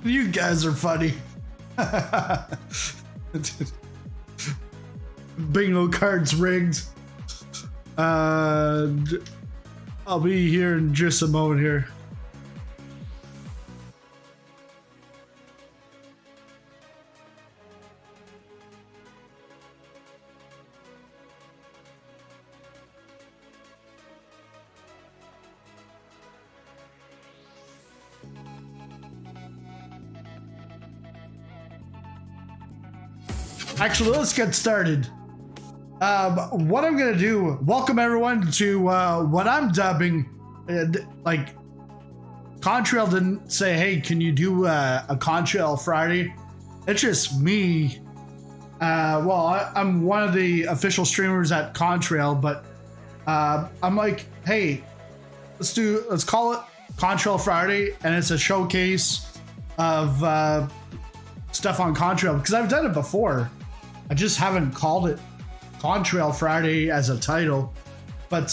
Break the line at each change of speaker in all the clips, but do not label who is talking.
You guys are funny. Bingo cards rigged. I'll be here in just a moment here. Actually, let's get started. What I'm gonna do, welcome everyone to what I'm dubbing, like, Contrail didn't say, hey, can you do a Contrail Friday? It's just me. Well, I'm one of the official streamers at Contrail, but I'm like, hey, let's call it Contrail Friday, and it's a showcase of stuff on Contrail, because I've done it before. I just haven't called it Contrail Friday as a title. But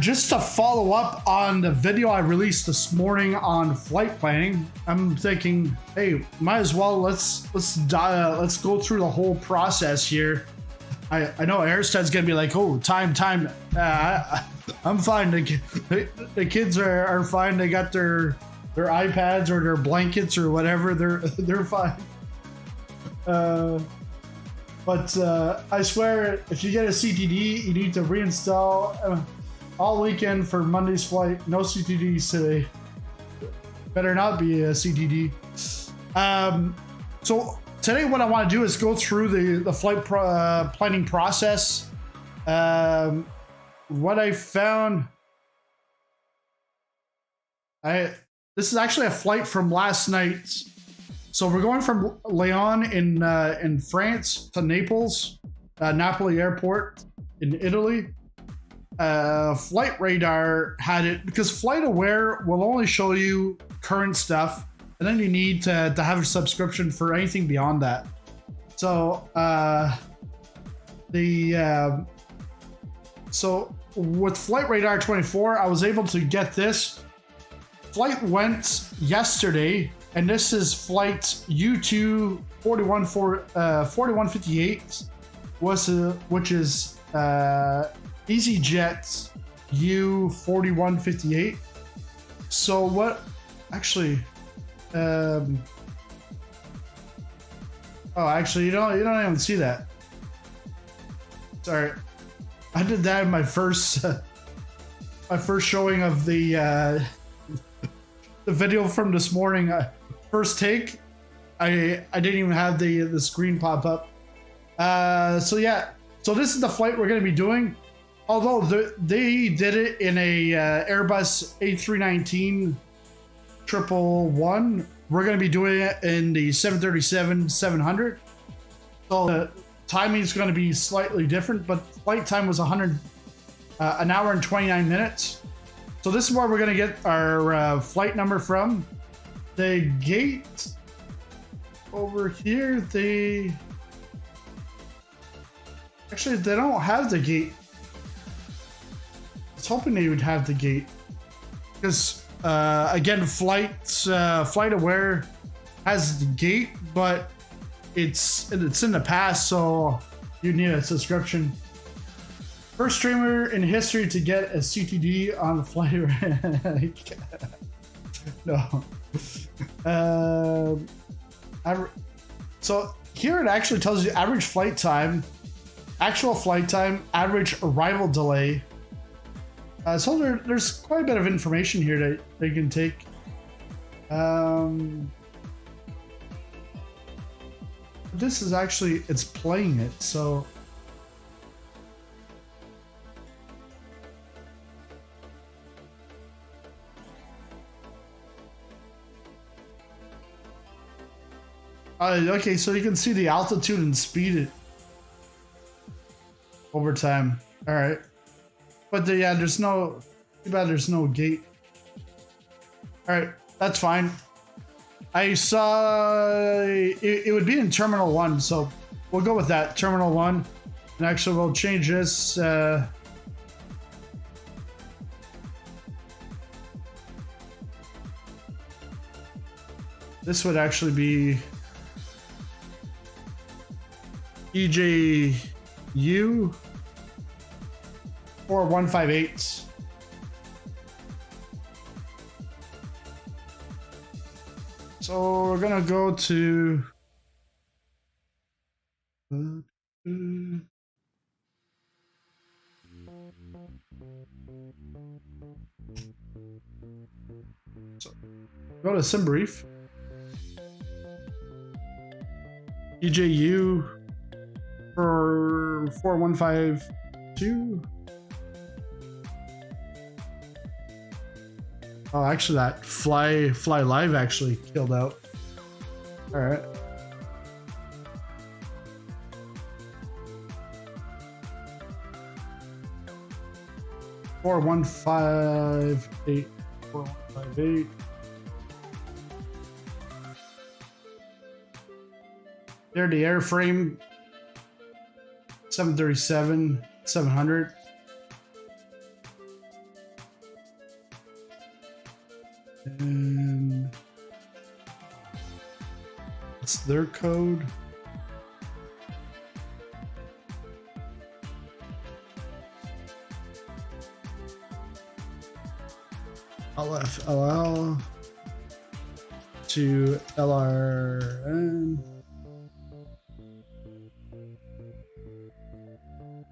just to follow up on the video I released this morning on flight planning, I'm thinking, hey, might as well let's go through the whole process here. I know Airstead's gonna be like, oh, time. I'm fine. The kids are fine. They got their iPads or their blankets or whatever. They're fine. But I swear, if you get a CTD, you need to reinstall all weekend for Monday's flight. No CTDs today. Better not be a CTD. So today what I want to do is go through the flight planning process. What I found... This is actually a flight from last night. So we're going from Lyon in France to Naples, Napoli airport in Italy. Flight Radar had it because Flight Aware will only show you current stuff, and then you need to have a subscription for anything beyond that. So so with Flight Radar 24, I was able to get this. Flight went yesterday. And this is flight U2 4158, which is EasyJet U4158. So what? Actually, actually, you don't even see that. Sorry, I did that in my first showing of the video from this morning. First take, I didn't even have the screen pop up. So yeah, so this is the flight we're going to be doing. Although they did it in a Airbus A319 111, we're going to be doing it in the 737-700. So the timing is going to be slightly different, but flight time was an hour and 29 minutes. So this is where we're going to get our flight number from. The gate over here, they don't have the gate. I was hoping they would have the gate because again, Flight Aware has the gate, but it's in the past, so you need a subscription. First streamer in history to get a CTD on the flight. No. So here it actually tells you average flight time, actual flight time, average arrival delay. So there's quite a bit of information here that they can take. This is actually, it's playing it, so. Okay, so you can see the altitude and speed it over time. All right, but yeah, there's no. Too bad there's no gate. All right, that's fine. I saw it would be in Terminal 1, so we'll go with that. Terminal 1, and actually we'll change this. This would actually be EJU 4158. So we're gonna go to so go to sim brief. EJU for 4152. Oh, actually, that fly live actually killed out. All right. Four one five eight 4158. There, the airframe 737 700. And it's their code. LFLL to LRN.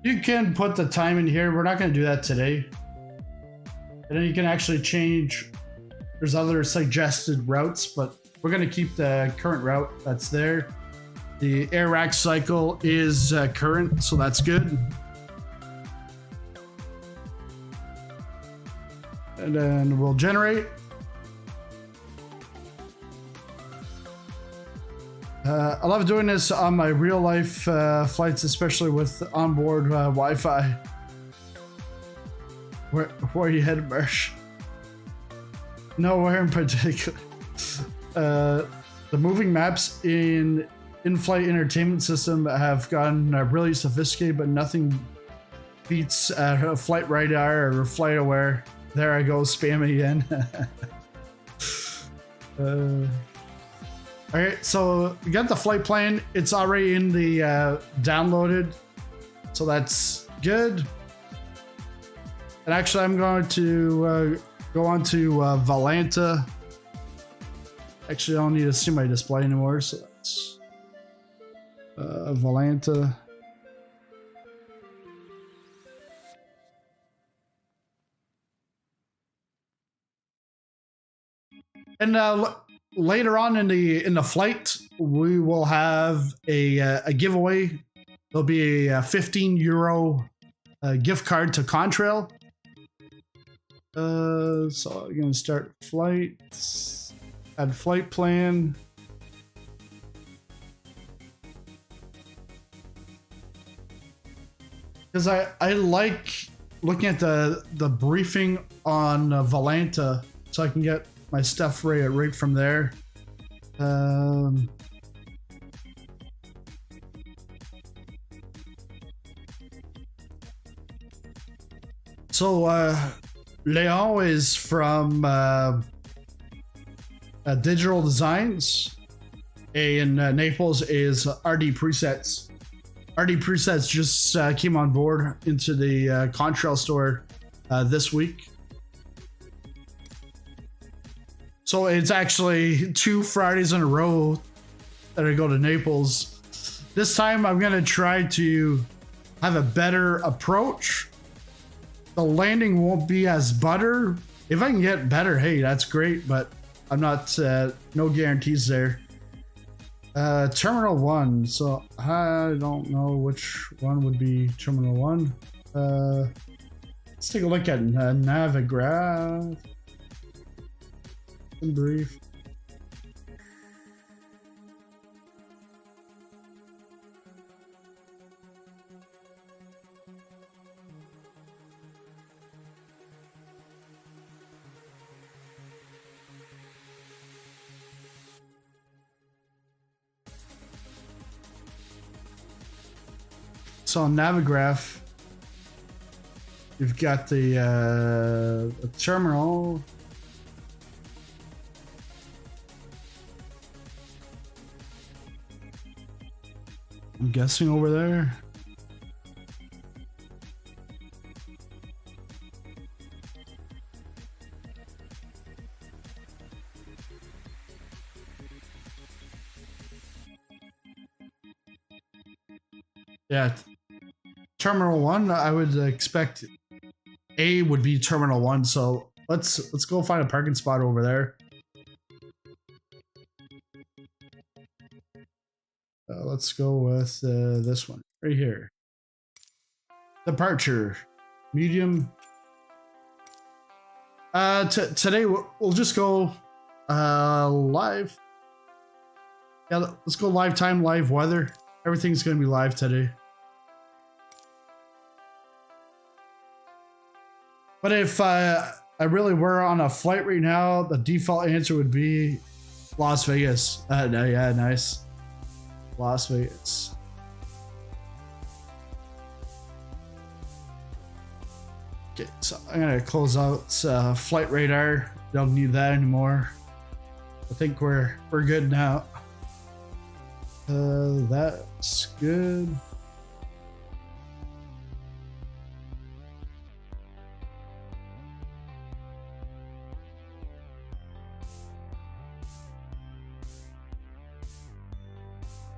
You can put the time in here. We're not going to do that today. And then you can actually change. There's other suggested routes, but we're going to keep the current route that's there. The air rack cycle is current, so that's good. And then we'll generate. I love doing this on my real life flights, especially with onboard Wi-Fi. Where are you headed, Marsh? Nowhere in particular. The moving maps in in-flight entertainment system have gotten really sophisticated, but nothing beats flight radar or flight aware. There I go, spam again. All right, so we got the flight plan. It's already in the downloaded, so that's good. And actually, I'm going to go on to Valhalla. Actually, I don't need to see my display anymore, so that's Valhalla. And later on in the flight, we will have a giveaway. There'll be a €15 gift card to Contrail. So I'm gonna start flight, add flight plan. Because I like looking at the briefing on Valhalla, so I can get my stuff right from there. So Lyon is from Digital Designs, and Naples is RD Presets. RD Presets just came on board into the Contrail store this week. So it's actually 2 Fridays in a row that I go to Naples. This time I'm going to try to have a better approach. The landing won't be as butter. If I can get better, hey, that's great, but I'm not, no guarantees there. Terminal 1, so I don't know which one would be Terminal 1. Let's take a look at Navigraph. In brief. So on Navigraph, you've got the terminal. I'm guessing over there. Yeah, Terminal 1, I would expect A would be Terminal 1, so let's go find a parking spot over there. Let's go with this one right here. Departure, medium. Today we'll just go live. Yeah, let's go live time, live weather. Everything's gonna be live today. But if I really were on a flight right now, the default answer would be Las Vegas. Yeah, nice. Las Vegas. Okay, so I'm gonna close out flight radar. Don't need that anymore. I think we're good now. That's good.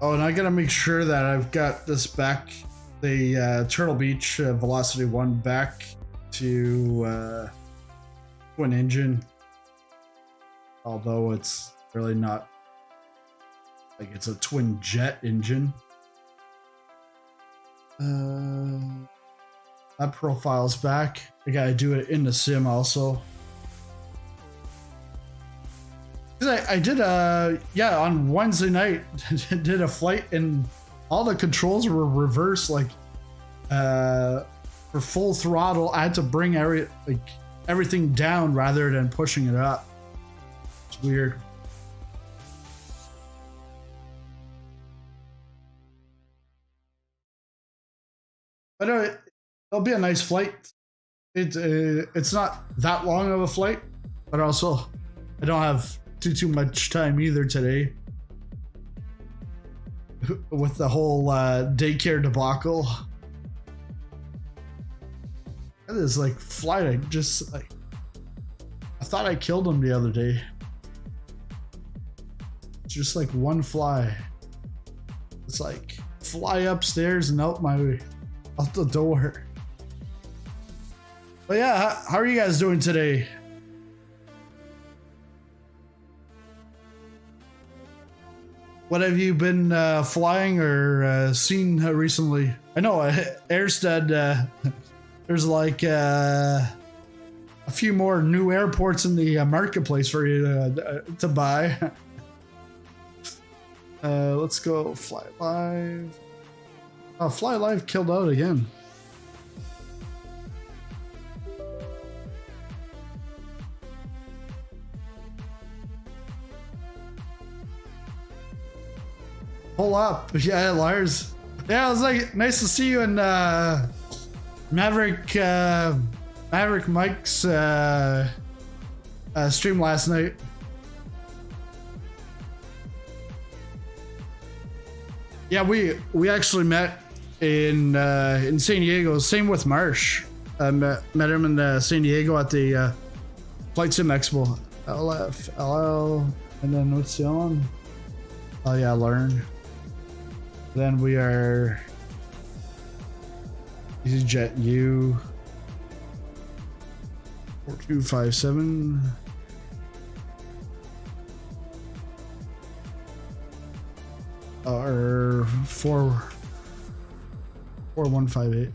Oh, and I gotta make sure that I've got this back, the Turtle Beach Velocity 1 back to twin engine. Although it's really not, like it's a twin jet engine. That profile's back. I gotta do it in the sim also. I did yeah, on Wednesday night did a flight and all the controls were reversed, like for full throttle. I had to bring everything down rather than pushing it up. It's weird. But it'll be a nice flight. It's not that long of a flight, but also I don't have too much time either today with the whole daycare debacle. That is like flight. I thought I killed him the other day. It's just like one fly. It's like fly upstairs and out the door. But yeah, how are you guys doing today? What have you been flying or seen recently? I know Airsted, there's like a few more new airports in the marketplace for you to buy. Let's go Fly Live. Oh, Fly Live killed out again. Pull up. Yeah, Lars. Yeah, it was like nice to see you in Maverick Mike's stream last night. Yeah, we actually met in San Diego. Same with Marsh. I met him in San Diego at the Flight Sim Expo. LFLL, and then what's the other one? Oh yeah, LIRN. Then we are EasyJet U 4257 or 4158.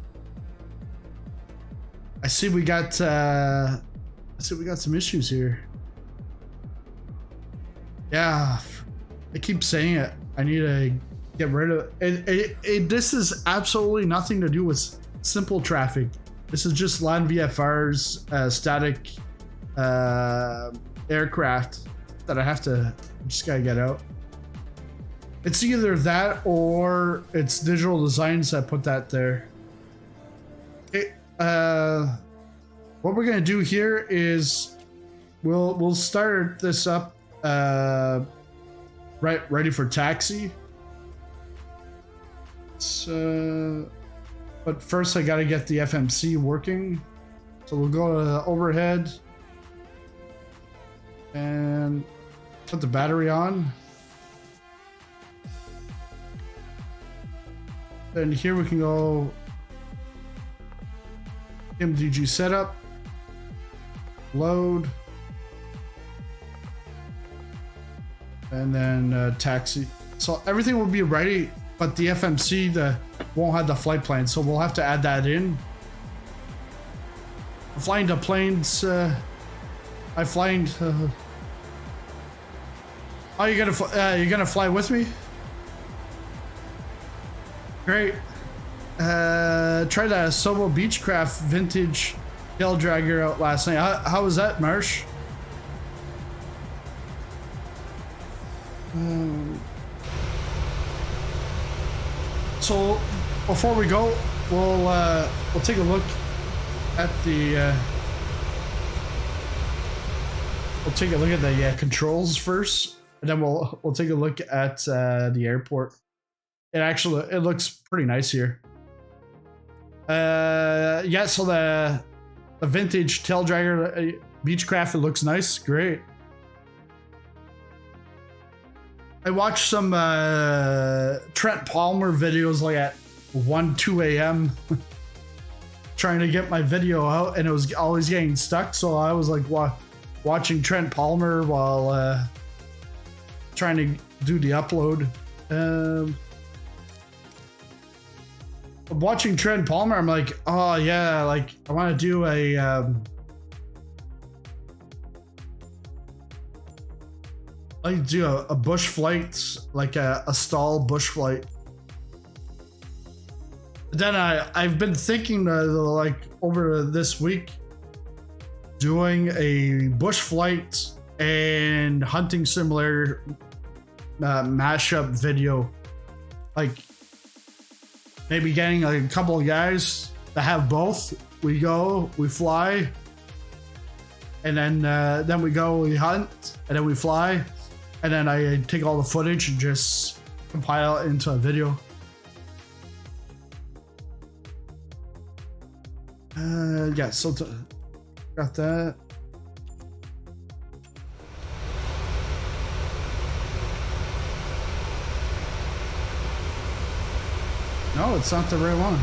I see we got some issues here. Yeah, I keep saying it. I need to get rid of it. This is absolutely nothing to do with simple traffic. This is just Land VFR's static aircraft that I just gotta get out. It's either that or it's Digital Designs that put that there. What we're gonna do here is we'll start this up ready for taxi. But first I gotta get the FMC working. So we'll go to overhead and put the battery on. Then here we can go PMDG setup, load, and then taxi. So everything will be ready, but the FMC won't have the flight plan, so we'll have to add that in. Flying the planes, I flying. Oh, you're gonna fly with me? Great. Tried that Sobo Beechcraft vintage tail dragger out last night. How was that, Marsh? So before we go, we'll take a look at the controls first, and then we'll take a look at the airport. It looks pretty nice here. Yeah, so the vintage tail dragger Beechcraft, it looks nice. Great. I watched some Trent Palmer videos like at 2 a.m. trying to get my video out, and it was always getting stuck, so I was like watching Trent Palmer while trying to do the upload. Watching Trent Palmer, I'm like, oh yeah, like I want to do a bush flight, like a stall bush flight. Then I've been thinking like over this week doing a bush flight and hunting simulator mashup video, like maybe getting like a couple of guys that have both. We go, we fly, and then we go, we hunt, and then we fly, and then I take all the footage and just compile it into a video. Yeah, so got that. No, it's not the right one.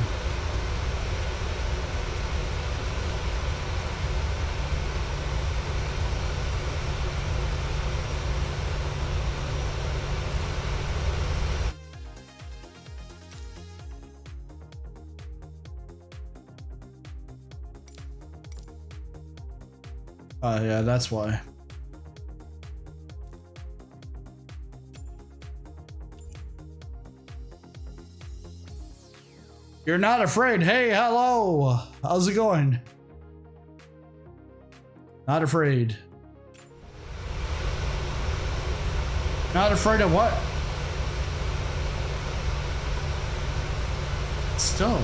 Yeah, that's why. You're not afraid. Hey, hello. How's it going? Not afraid. Not afraid of what? Still.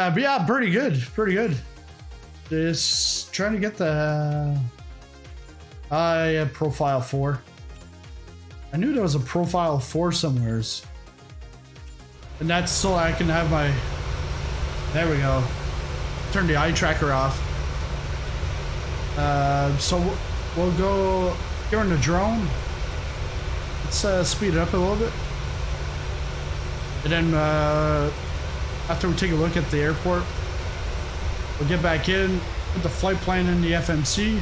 But yeah, pretty good. Pretty good. Just trying to get the profile 4. I knew there was a profile 4 somewheres, and that's so I can have my. There we go. Turn the eye tracker off. So we'll go here in the drone. Let's speed it up a little bit, and then after we take a look at the airport, we'll get back in, put the flight plan in the FMC,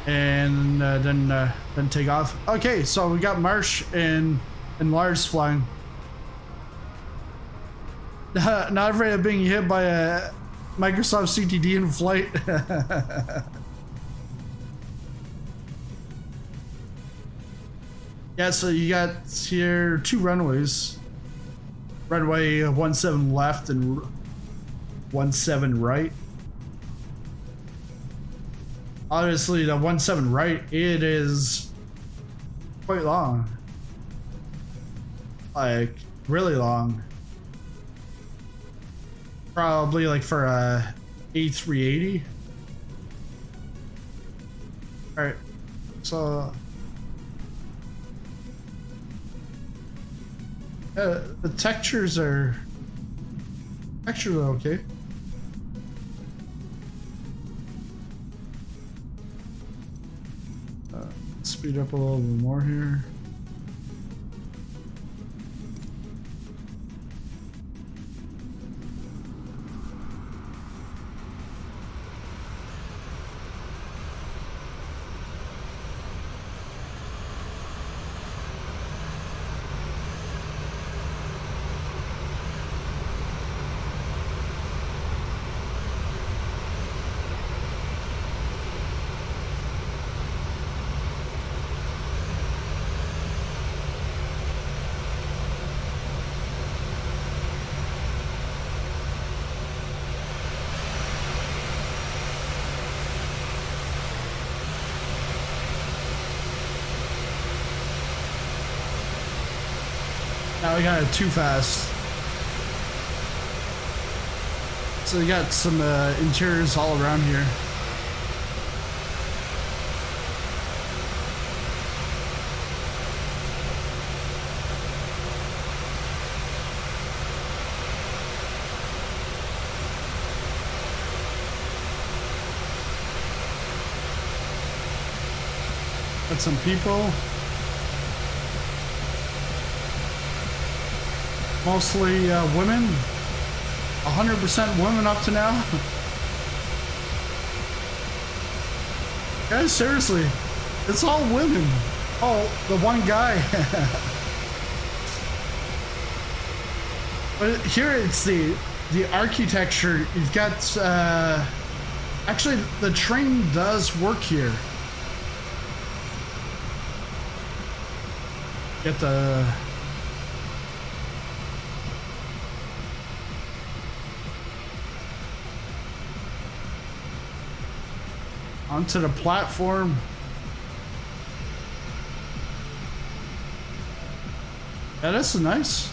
and then take off. Okay, so we got Marsh and Lars flying. Not afraid of being hit by a Microsoft CTD in flight. Yeah, so you got here 2 runways. Runway 17 left and 17 right. Obviously, the 17 right, it is quite long. Like, really long. Probably like for a A380. All right, so the textures are okay. Speed up a little bit more here. Now we got it too fast. So we got some interiors all around here. Got some people. Mostly women. 100% women up to now. Guys, seriously, it's all women. Oh, the one guy. But here it's the architecture. You've got actually the train does work here. Get the onto the platform. Yeah, that's nice.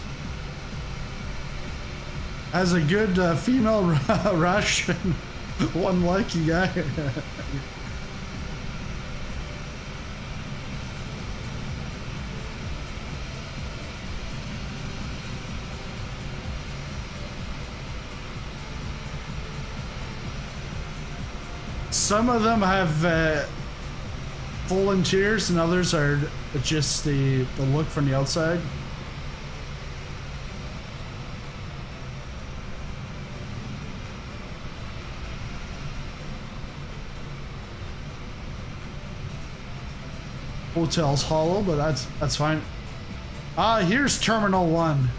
As a good female Russian, one lucky guy. Some of them have full interiors, and others are just the look from the outside. Hotel's hollow, but that's fine. Here's Terminal 1.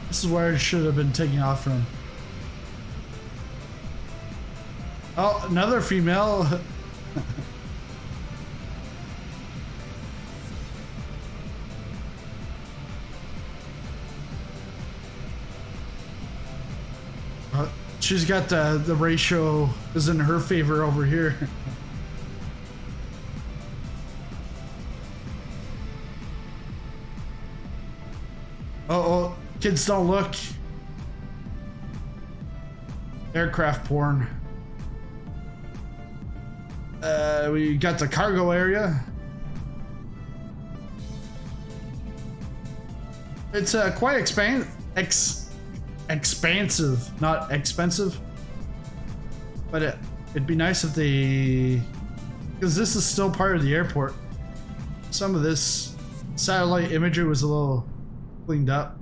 This is where it should have been taking off from. Oh, another female. She's got the ratio is in her favor over here. Oh, kids don't look. Aircraft porn. We got the cargo area. It's quite expansive, not expensive. But it'd be nice if they, because this is still part of the airport. Some of this satellite imagery was a little cleaned up.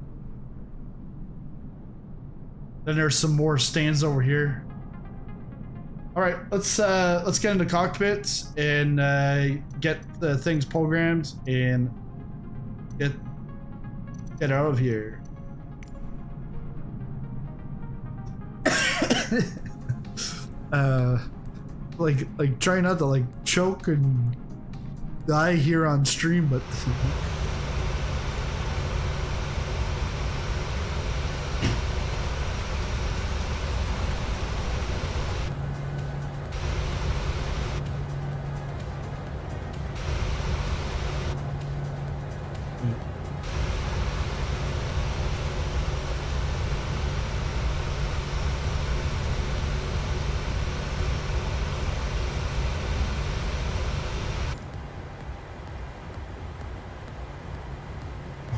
Then there's some more stands over here. All right, let's get into cockpits and get the things programmed and get out of here. Like try not to like choke and die here on stream, but.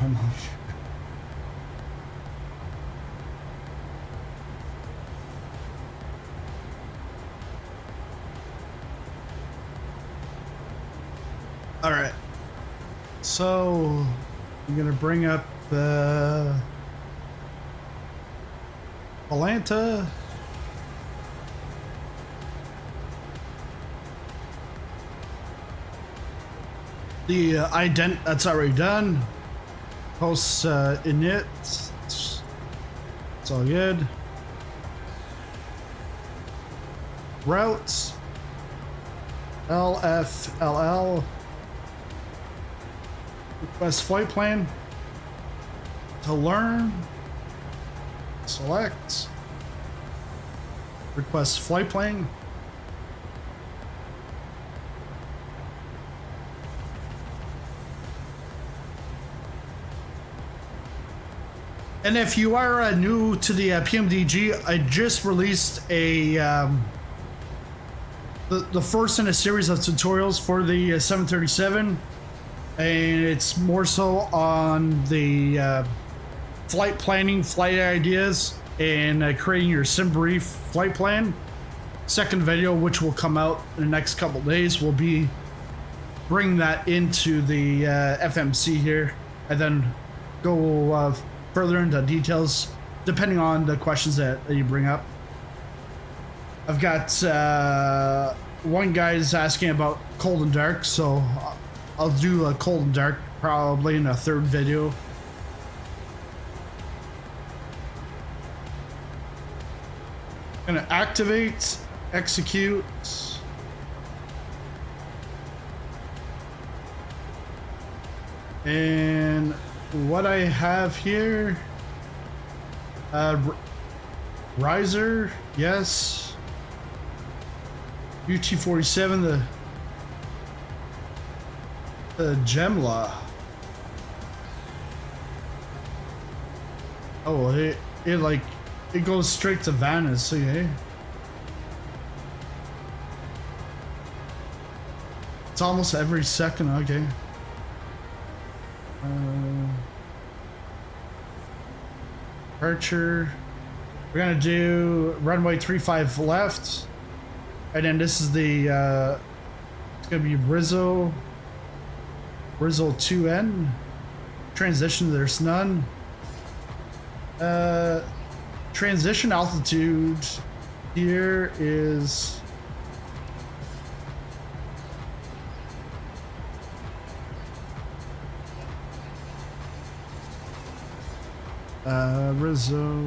much. All right. So I'm gonna bring up the Atlanta. The ident that's already done. Post init. It's all good. Routes. LFLL. Request flight plan. To learn. Select. Request flight plan. And if you are new to the PMDG, I just released a the first in a series of tutorials for the 737, and it's more so on the flight planning, flight ideas, and creating your sim brief flight plan. Second video, which will come out in the next couple days, will be bring that into the FMC here, and then go further into details depending on the questions that you bring up. I've got one guy's asking about cold and dark, so I'll do a cold and dark probably in a third video. Gonna activate, execute. And what I have here, riser, yes. UT-47, the Gemla. Oh, it goes straight to Vanna, so yeah. It's almost every second, okay. Departure. We're gonna do runway 35 left, and then this is the it's gonna be Rizzo 2N. Transition, there's none. Transition altitude here is Rizzo.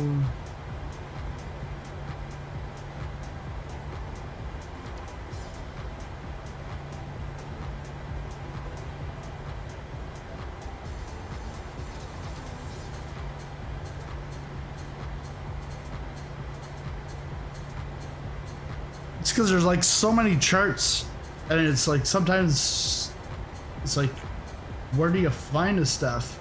It's because there's like so many charts, and it's like sometimes it's like, where do you find this stuff?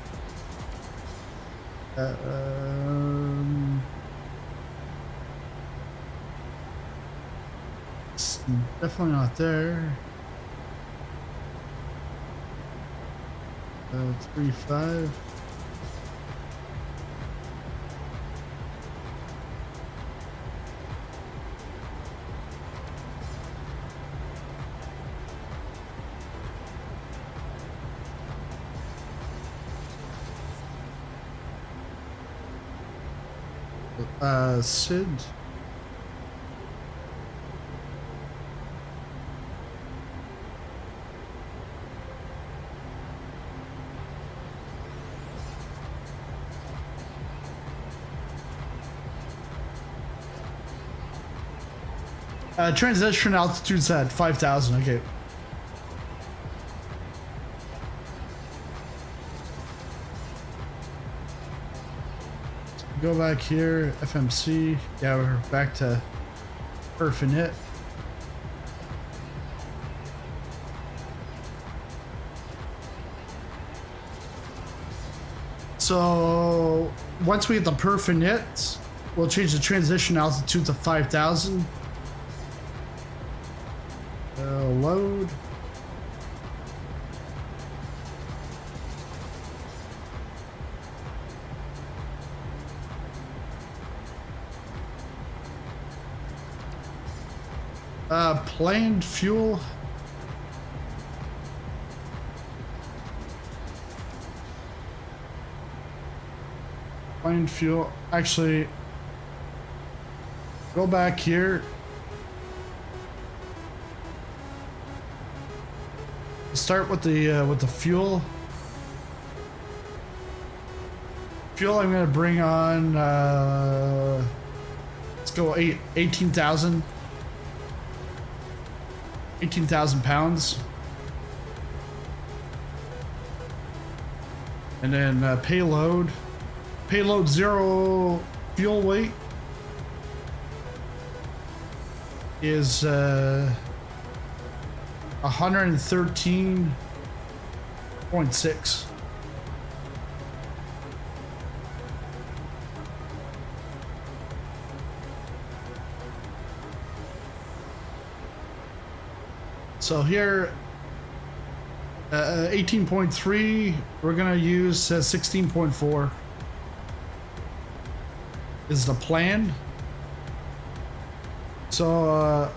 It's definitely not there. 3.5. Sid. Transition altitude's at 5,000, okay. Go back here, FMC. Yeah, we're back to perf init. So once we get the perf init, we'll change the transition altitude to 5,000. Load. Planned fuel. Planned fuel. Actually, go back here. Start with the fuel. Fuel I'm gonna bring on, let's go 18,000 pounds. And then payload 0 fuel weight is 113.6. So here, 18.3, we're gonna use 16.4 is the plan. So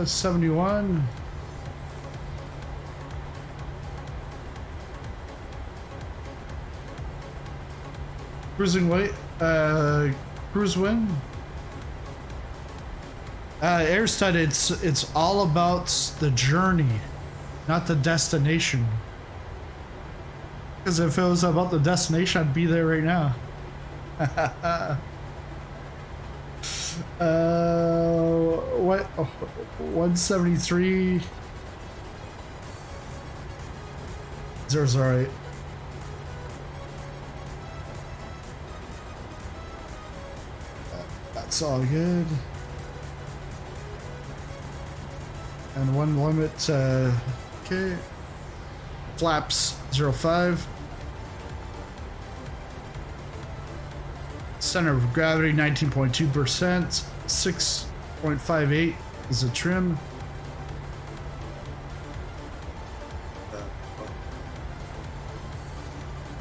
71. Cruising weight, cruise wind. Air stud, it's all about the journey, not the destination. Because if it was about the destination, I'd be there right now. What? 173. Zero's alright. That's all good. And one limit, okay. Flaps 05. Center of gravity 19.2%. 6.58 is a trim.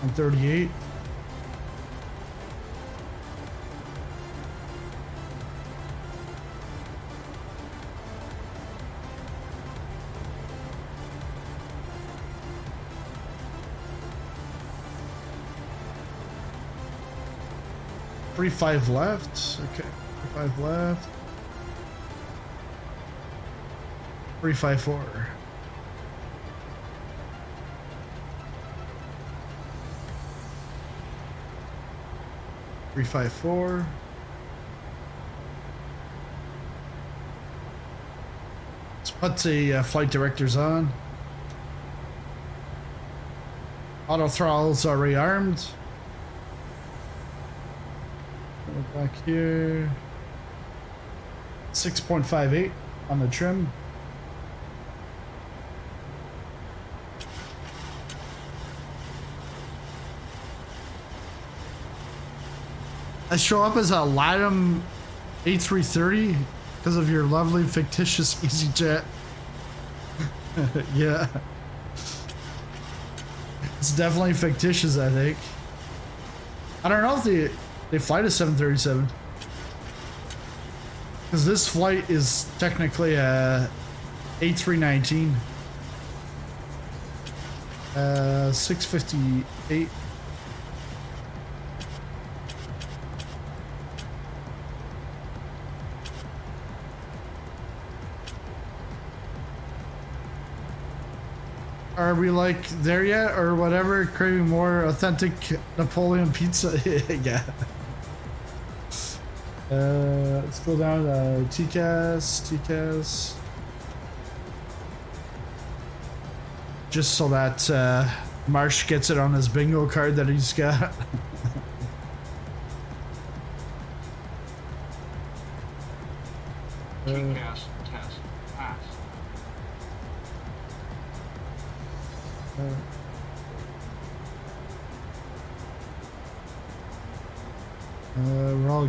And 38. Five left. Okay, 5 left. 354. Let's put the flight directors on. Auto throttle's already armed. Back here, 6.58 on the trim. I show up as a Lyon A330 because of your lovely fictitious EasyJet. Yeah, it's definitely fictitious, I think. I don't know if they fly to 737 because this flight is technically a A319. 658. Are we like there yet or whatever? Craving more authentic Napoleon pizza? Yeah. Let's go down to TCAS. Just so that Marsh gets it on his bingo card that he's got.
TCAS test pass.
We're all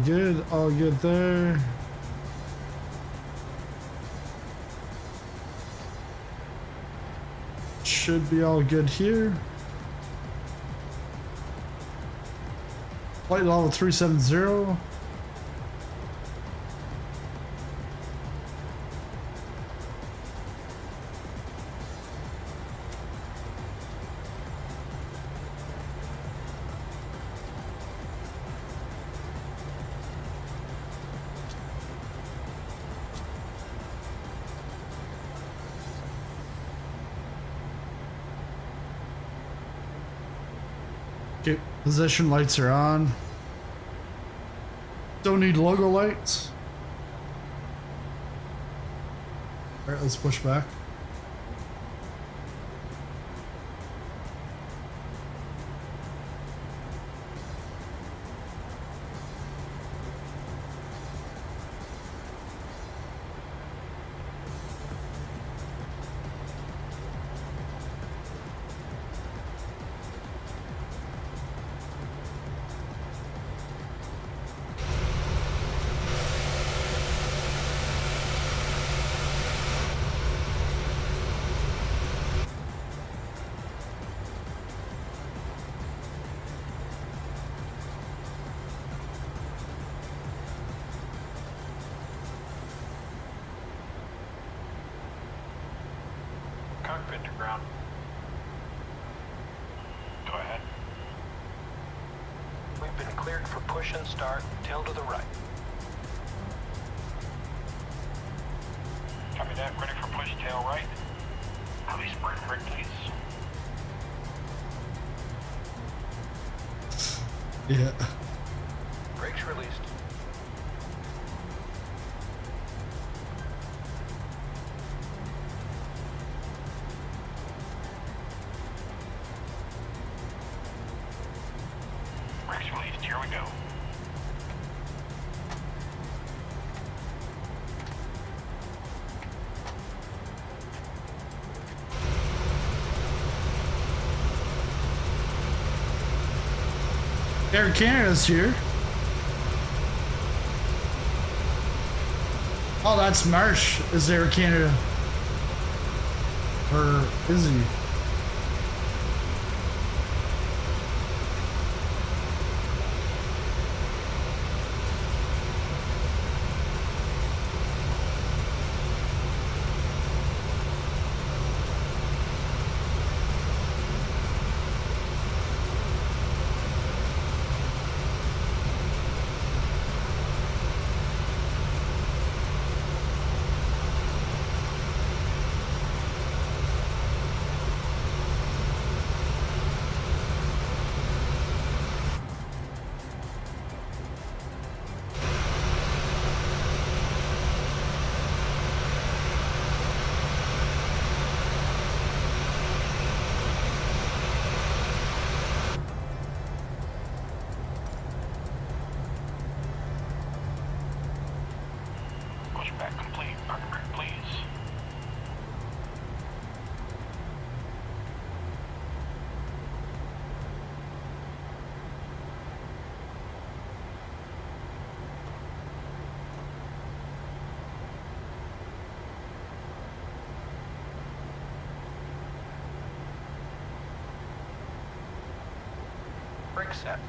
good there. Should be all good here. Flight level 370. Okay, position lights are on. Don't need logo lights. All right, let's push back.
Cockpit to ground. Go ahead.
We've been cleared for push and start, tail to the right.
Copy that. Ready for push, tail right. Release brake, please.
Yeah.
Brakes released.
Brakes released. Here we go.
Air Canada's here. Oh, that's Marsh. Is Air Canada? Or is he?
Pushback complete. Park brake, please.
Brake set.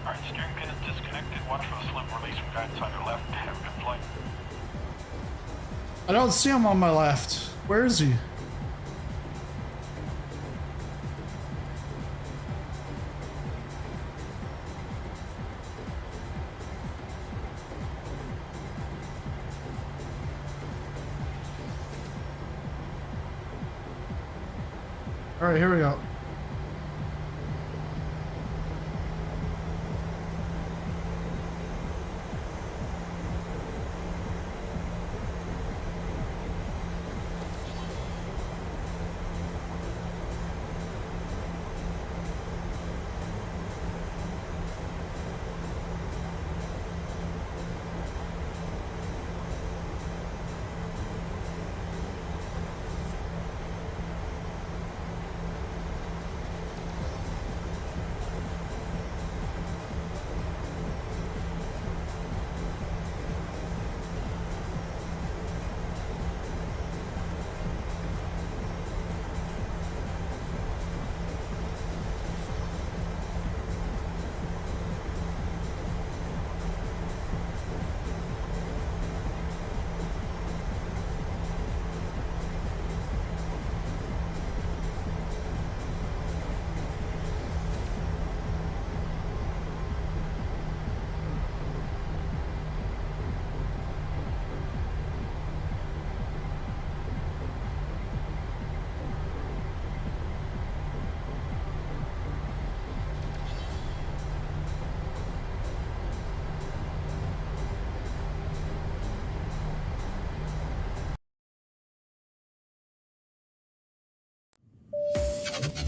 Alright, steering pin is disconnected. Watch for the slip release from guidance on your left. Have a good flight.
I don't see him on my left. Where is he? All right, here we go.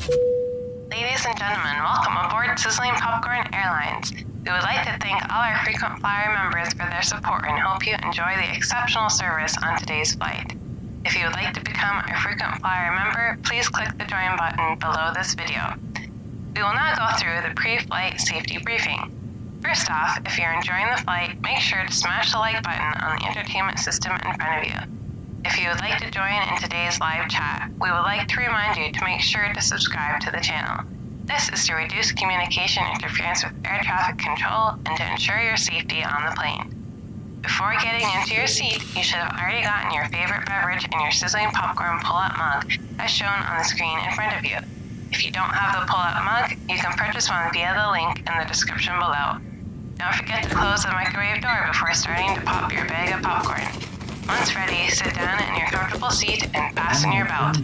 Ladies and gentlemen, welcome aboard Sizzling Popcorn Airlines. We would like to thank all our frequent flyer members for their support and hope you enjoy the exceptional service on today's flight. If you would like to become a frequent flyer member, please click the join button below this video. We will now go through the pre-flight safety briefing. First off, if you're enjoying the flight, make sure to smash the like button on the entertainment system in front of you. If you would like to join in today's live chat, we would like to remind you to make sure to subscribe to the channel. This is to reduce communication interference with air traffic control and to ensure your safety on the plane. Before getting into your seat, you should have already gotten your favorite beverage in your sizzling popcorn pull-up mug as shown on the screen in front of you. If you don't have the pull-up mug, you can purchase one via the link in the description below. Don't forget to close the microwave door before starting to pop your bag of popcorn. Once ready, sit down in your comfortable seat and fasten your belt.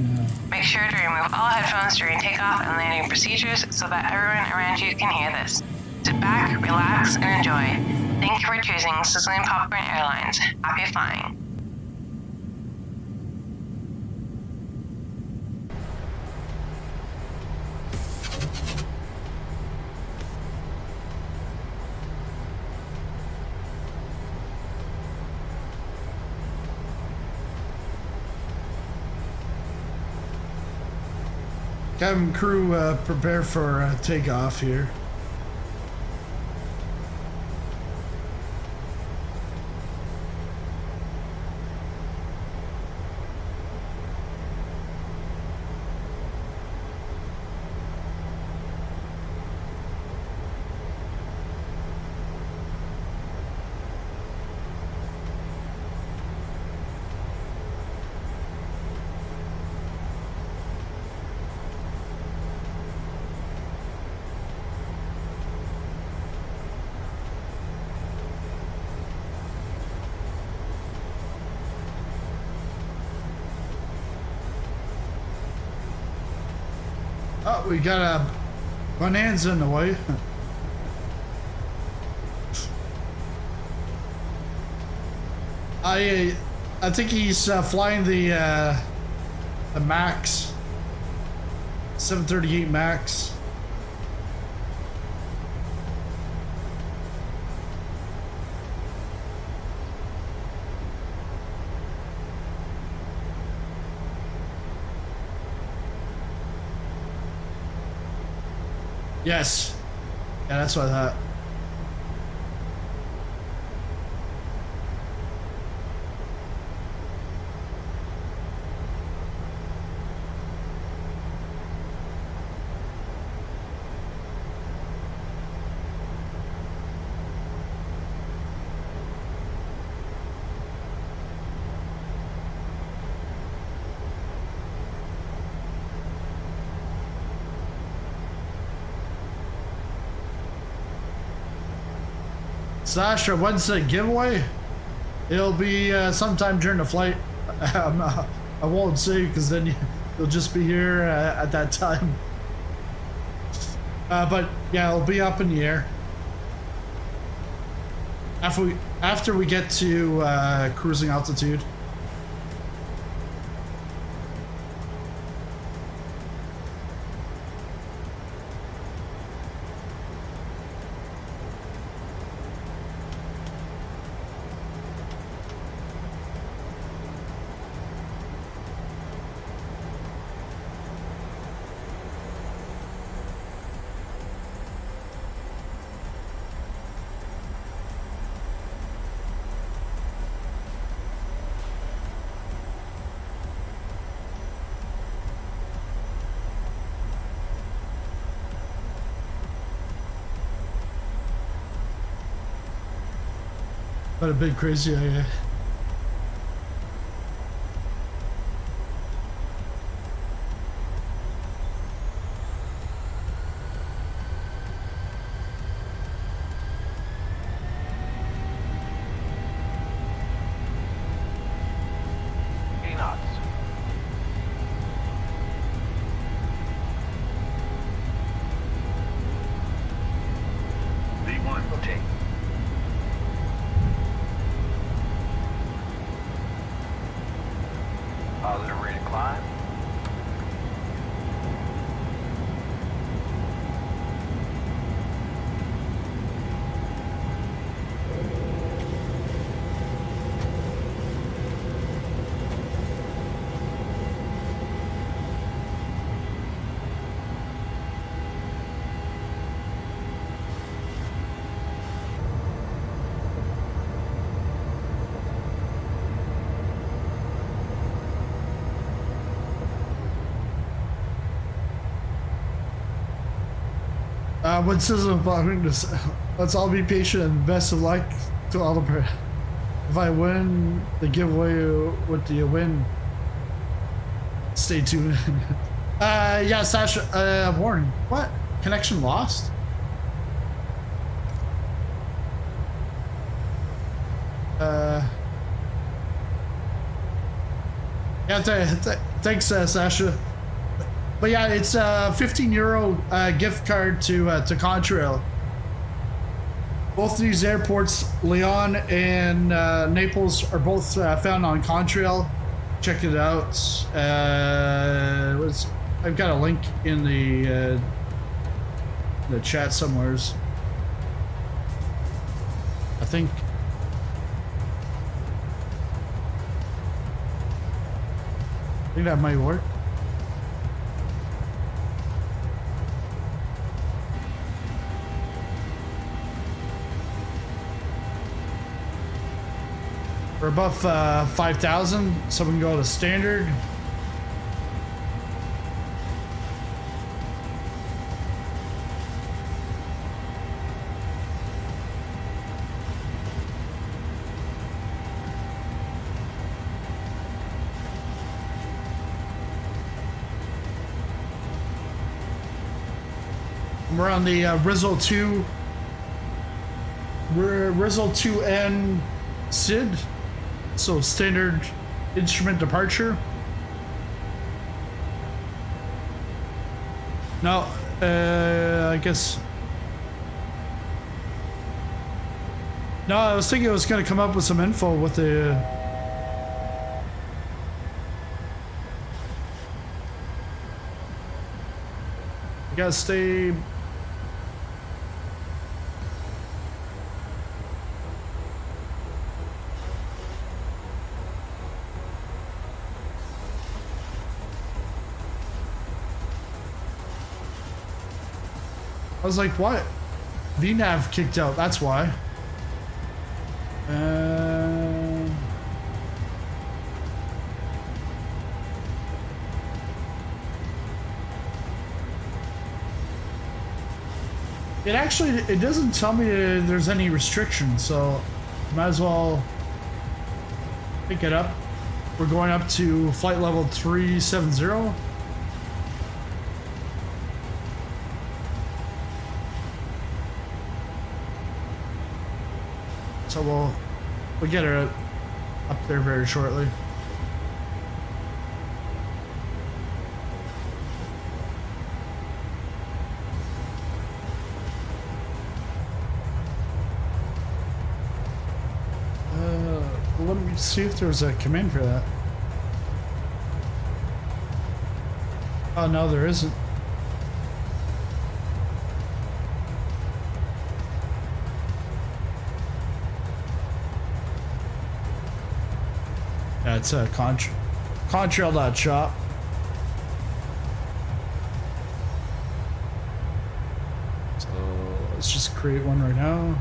Make sure to remove all headphones during takeoff and landing procedures so that everyone around you can hear this. Sit back, relax, and enjoy. Thank you for choosing Sizzling Popcorn Airlines. Happy flying.
Cabin crew, prepare for takeoff here. Oh, we got a bonanza in the way. I think he's flying the Max, 738 Max. Yes. Yeah, that's what I thought. Sasha, when's the giveaway? It'll be sometime during the flight. I won't say because then you'll just be here at that time. But yeah, it'll be up in the air. After we get to cruising altitude. What a big crazy idea. What Sizzling Plumbing does? Let's all be patient and best of luck to all the. If I win the giveaway, what do you win? Stay tuned. Yeah, Sasha. Warning. What? Connection lost? Yeah, thanks, Sasha. But yeah, it's a €15 gift card to Contrail. Both of these airports, Lyon and Naples, are both found on Contrail. Check it out. I've got a link in the chat somewheres. I think. I think that might work. We're above 5,000, so we can go to standard. We're on the Rizzo 2. We're Rizzo 2N SID. So standard instrument departure. No, I guess. No, I was thinking it was going to come up with some info with the. You gotta stay. I was like, what? VNav kicked out, that's why. It doesn't tell me there's any restrictions, so might as well pick it up. We're going up to flight level 370. So we'll get her up there very shortly. Let me see if there's a command for that. Oh no, there isn't. Yeah, it's a Contrail.shop. So let's just create one right now.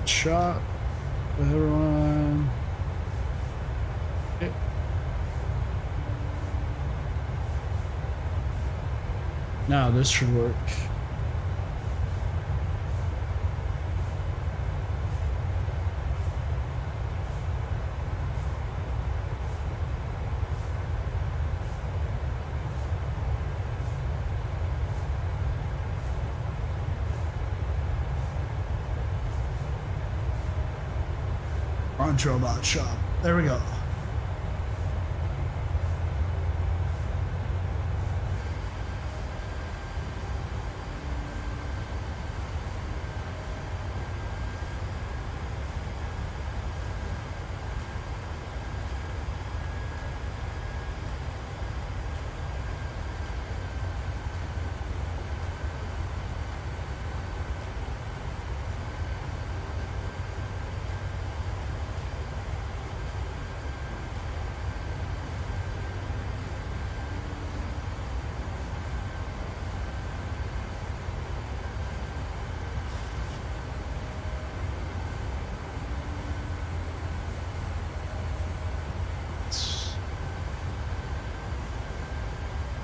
Shot with everyone. Okay. Now this should work. Contrail.shop. There we go.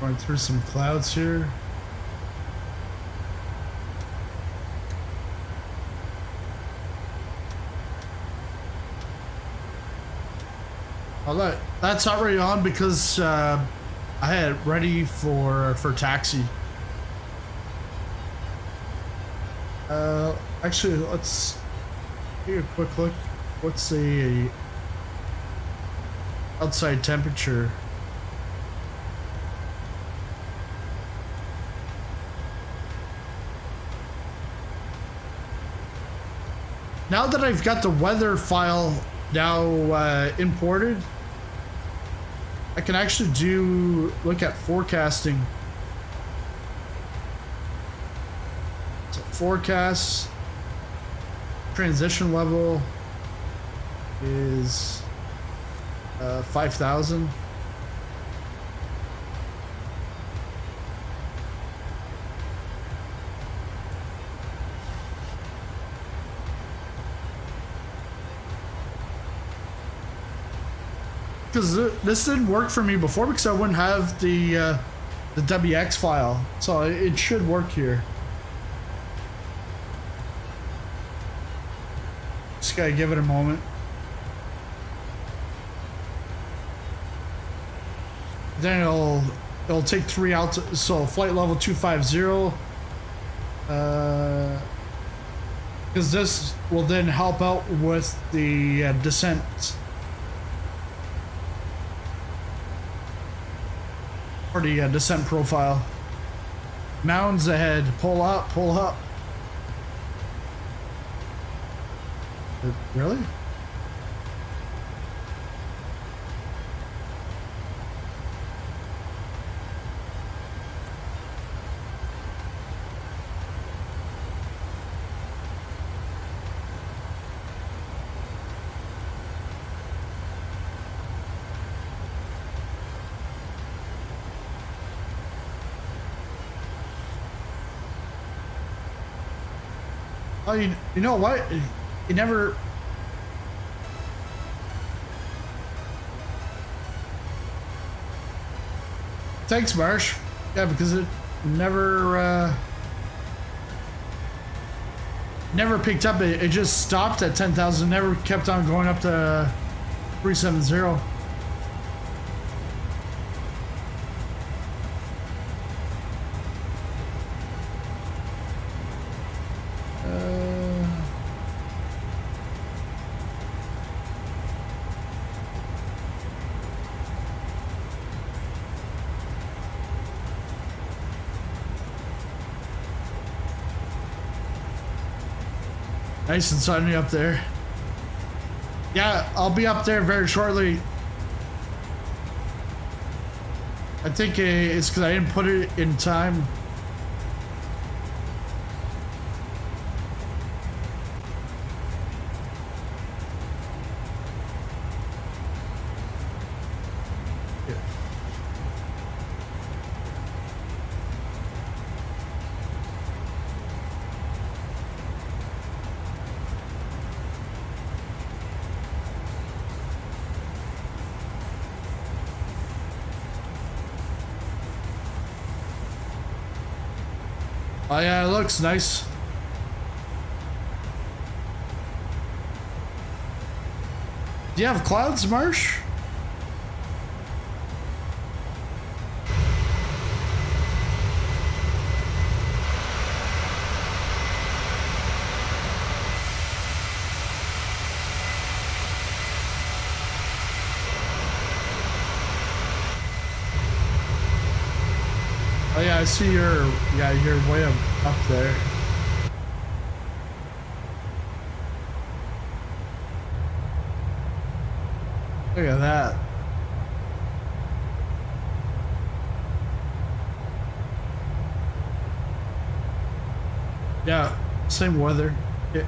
Going through some clouds here. Oh, that's already on because I had it ready for taxi. Actually, let's take a quick look. What's the outside temperature? Now that I've got the weather file now imported, I can actually look at forecasting. So forecast transition level is 5,000. Because this didn't work for me before because I wouldn't have the WX file, so it should work here. Just gotta give it a moment. Then it'll take 3 out, so flight level 250. Because this will then help out with the descent. Or the descent profile. Mountains ahead. Pull up, pull up. Really? Oh, you know what? You never... Thanks, Marsh. Yeah, because it never picked up. It just stopped at 10,000. Never kept on going up to 370. Nice and sunny up there. Yeah, I'll be up there very shortly. I think it's because I didn't put it in time. Oh yeah, it looks nice. Do you have clouds, Marsh? Oh yeah, I see you're way up there. Look at that. Yeah, same weather. Yeah.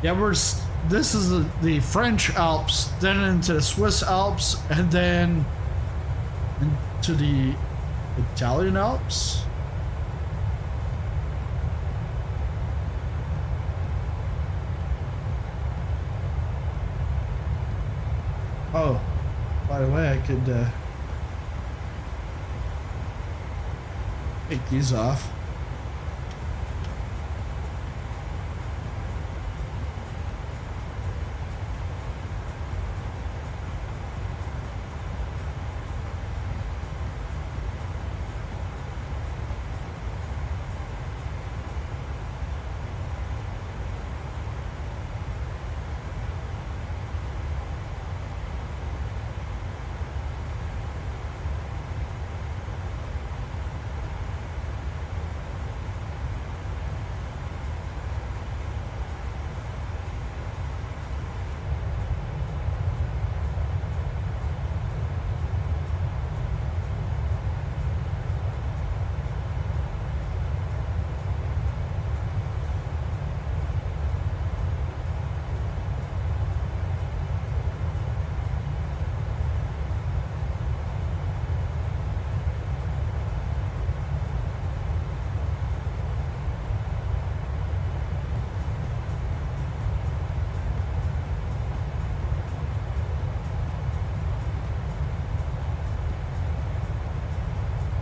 Yeah, this is the French Alps, then into the Swiss Alps, and then into the Italian Alps? Oh, by the way, I could take these off.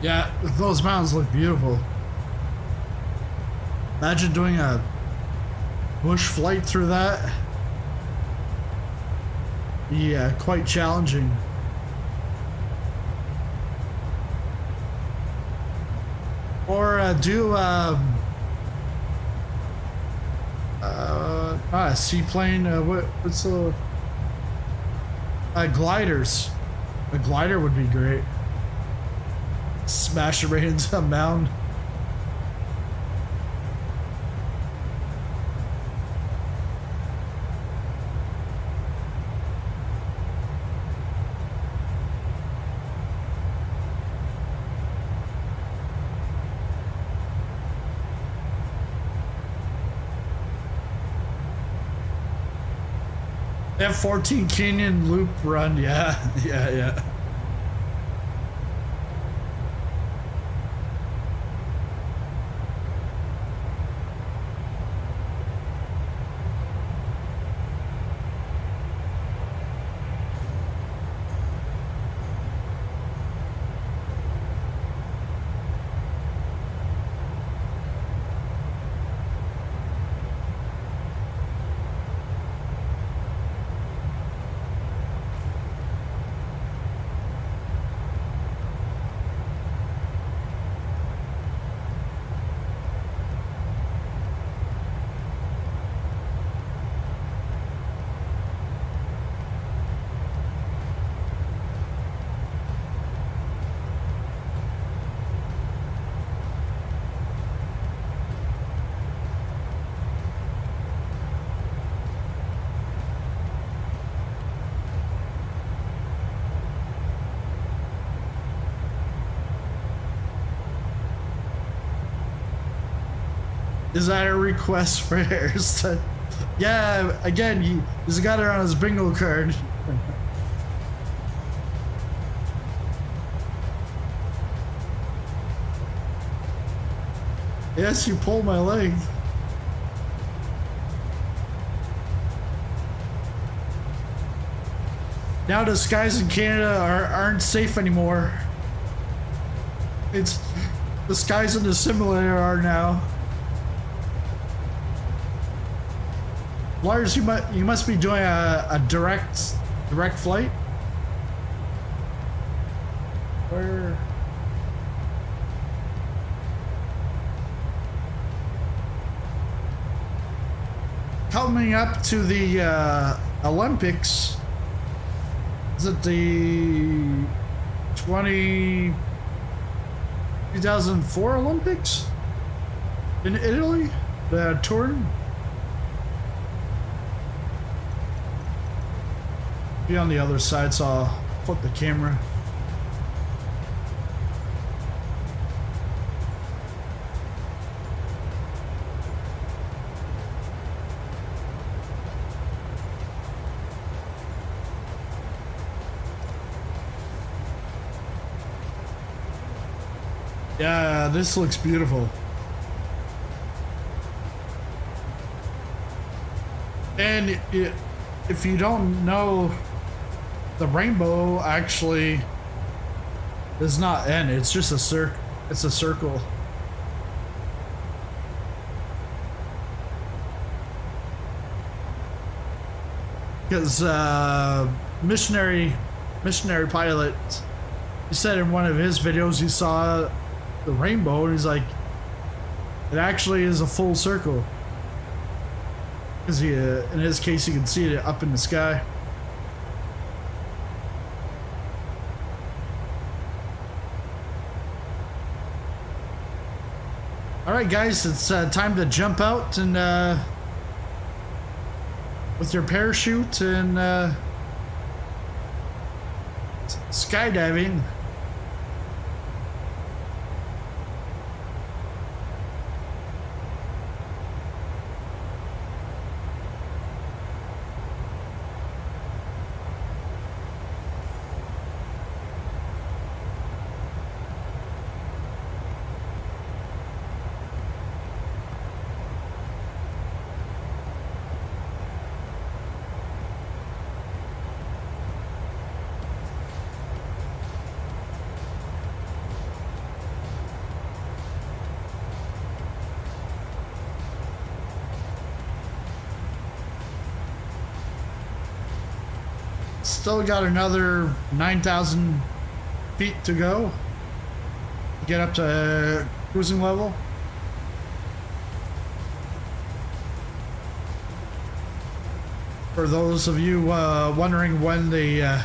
Yeah, those mountains look beautiful. Imagine doing a bush flight through that. Yeah, quite challenging. Or do seaplane. What's the gliders? A glider would be great. Smash it right into a mound. F-14 Canyon Loop Run, yeah. Is that a request for hairstyle? Yeah, again, he's got it on his bingo card. Yes, you pulled my leg. Now the skies in Canada aren't safe anymore. It's the skies in the simulator are now. Lars, you must be doing a direct flight. Where? Coming up to the Olympics. Is it the 2004 Olympics in Italy? The Turin? Be on the other side, so I'll flip the camera. Yeah, this looks beautiful. And if you don't know, the rainbow actually does not end. It's just a it's a circle. Because missionary pilot, he said in one of his videos he saw the rainbow and he's like, it actually is a full circle. Because he, in his case, you can see it up in the sky. All right, guys, it's time to jump out and with your parachute and skydiving. Still got another 9,000 feet to go to get up to cruising level. For those of you wondering when the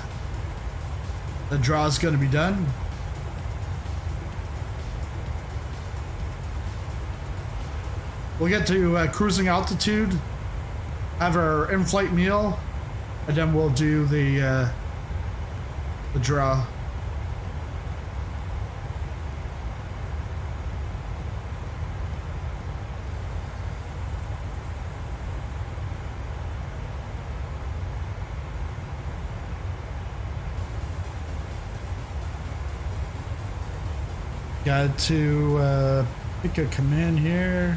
draw is going to be done, we'll get to cruising altitude, have our in-flight meal, and then we'll do the draw. Got to pick a command here.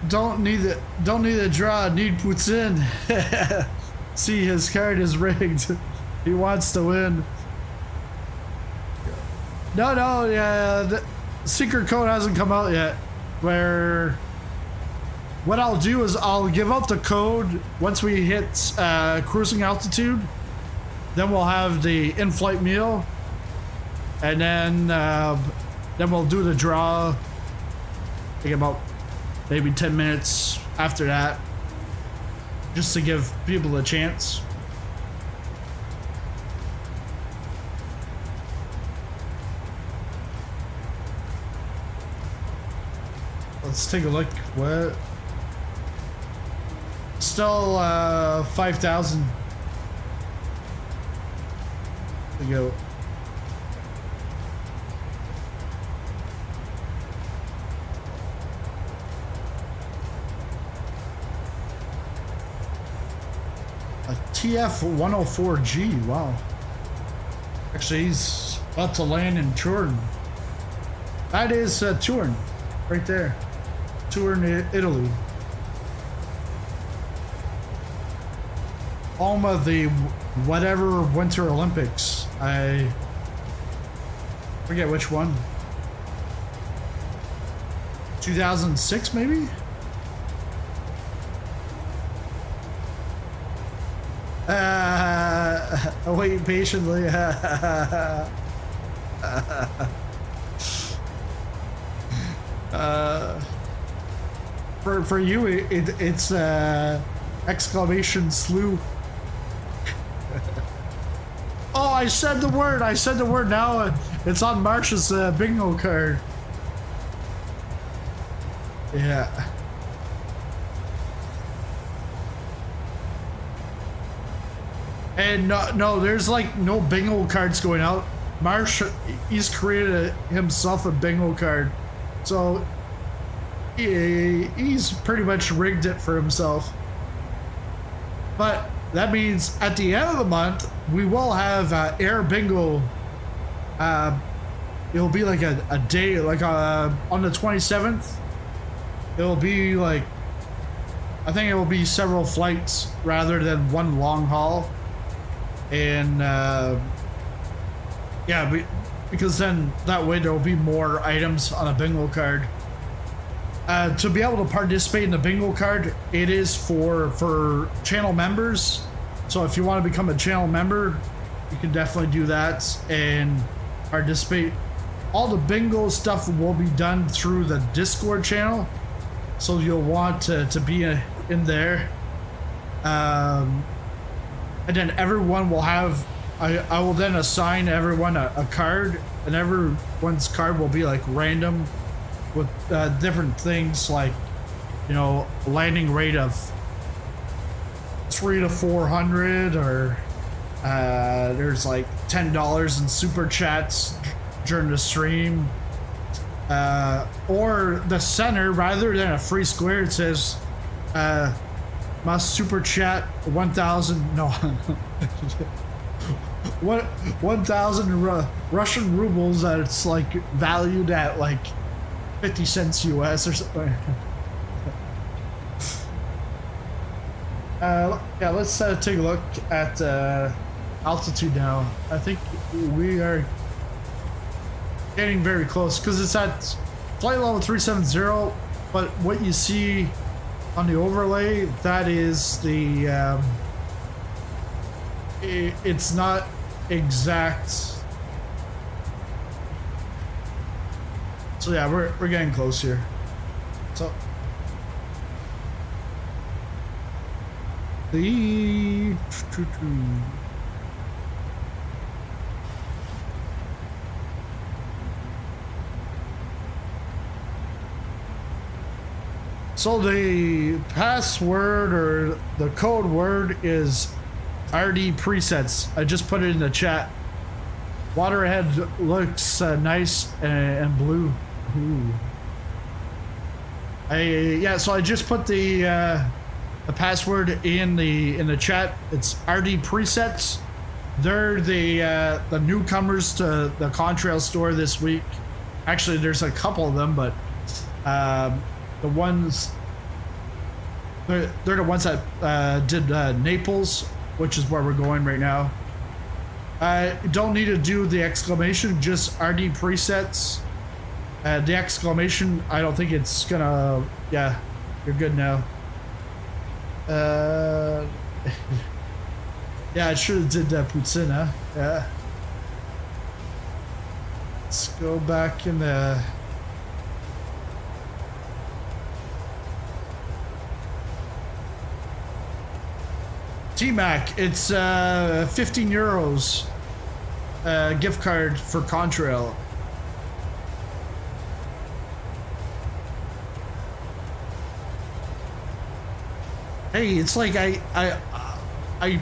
Don't need a draw, need puts in. See, his card is rigged. He wants to win. No, yeah, the secret code hasn't come out yet. Where what I'll do is I'll give out the code once we hit cruising altitude. Then we'll have the in-flight meal, and then we'll do the draw. Take about maybe 10 minutes after that, just to give people a chance. Let's take a look. What? Still 5,000 to go. TF-104G, wow. Actually, he's about to land in Turin. That is Turin, right there. Turin, Italy. Home of the whatever Winter Olympics. I forget which one. 2006 maybe? Wait patiently. For you, it's exclamation slew. Oh, I said the word. I said the word. Now it's on Marsh's bingo card. Yeah. And no, there's like no bingo cards going out. Marsh, he's created himself a bingo card, so he's pretty much rigged it for himself. But that means at the end of the month we will have air bingo. It'll be like a day, like on the 27th. It'll be like, I think it will be several flights rather than one long haul. And yeah, because then that way there will be more items on a bingo card. To be able to participate in the bingo card, it is for channel members. So if you want to become a channel member, you can definitely do that and participate. All the bingo stuff will be done through the Discord channel, so you'll want to be in there. And then everyone will have, I will then assign everyone a card, and everyone's card will be like random with different things, like, you know, landing rate of 300 to 400, or there's like $10 in super chats during the stream, or the center, rather than a free square, it says must super chat 1,000 no 1,000 Russian rubles, that it's like valued at like 50 cents US or something. Yeah, let's take a look at altitude now. I think we are getting very close because it's at flight level 370, but what you see on the overlay, that is the it's not exact. So yeah, we're getting close here. So the password, or the code word, is RD presets. I just put it in the chat. Waterhead looks nice and blue. Ooh. Yeah, so I just put the password in the chat. It's RD presets. They're the newcomers to the Contrail store this week. Actually, there's a couple of them, but the ones, they're the ones that did Naples, which is where we're going right now. Don't need to do the exclamation, just RD presets. The exclamation, I don't think it's gonna, yeah, you're good now. Yeah, I should have did Putin, huh? Yeah. Let's go back in the... T-Mac, it's 15 euros gift card for Contrail. Hey, it's like I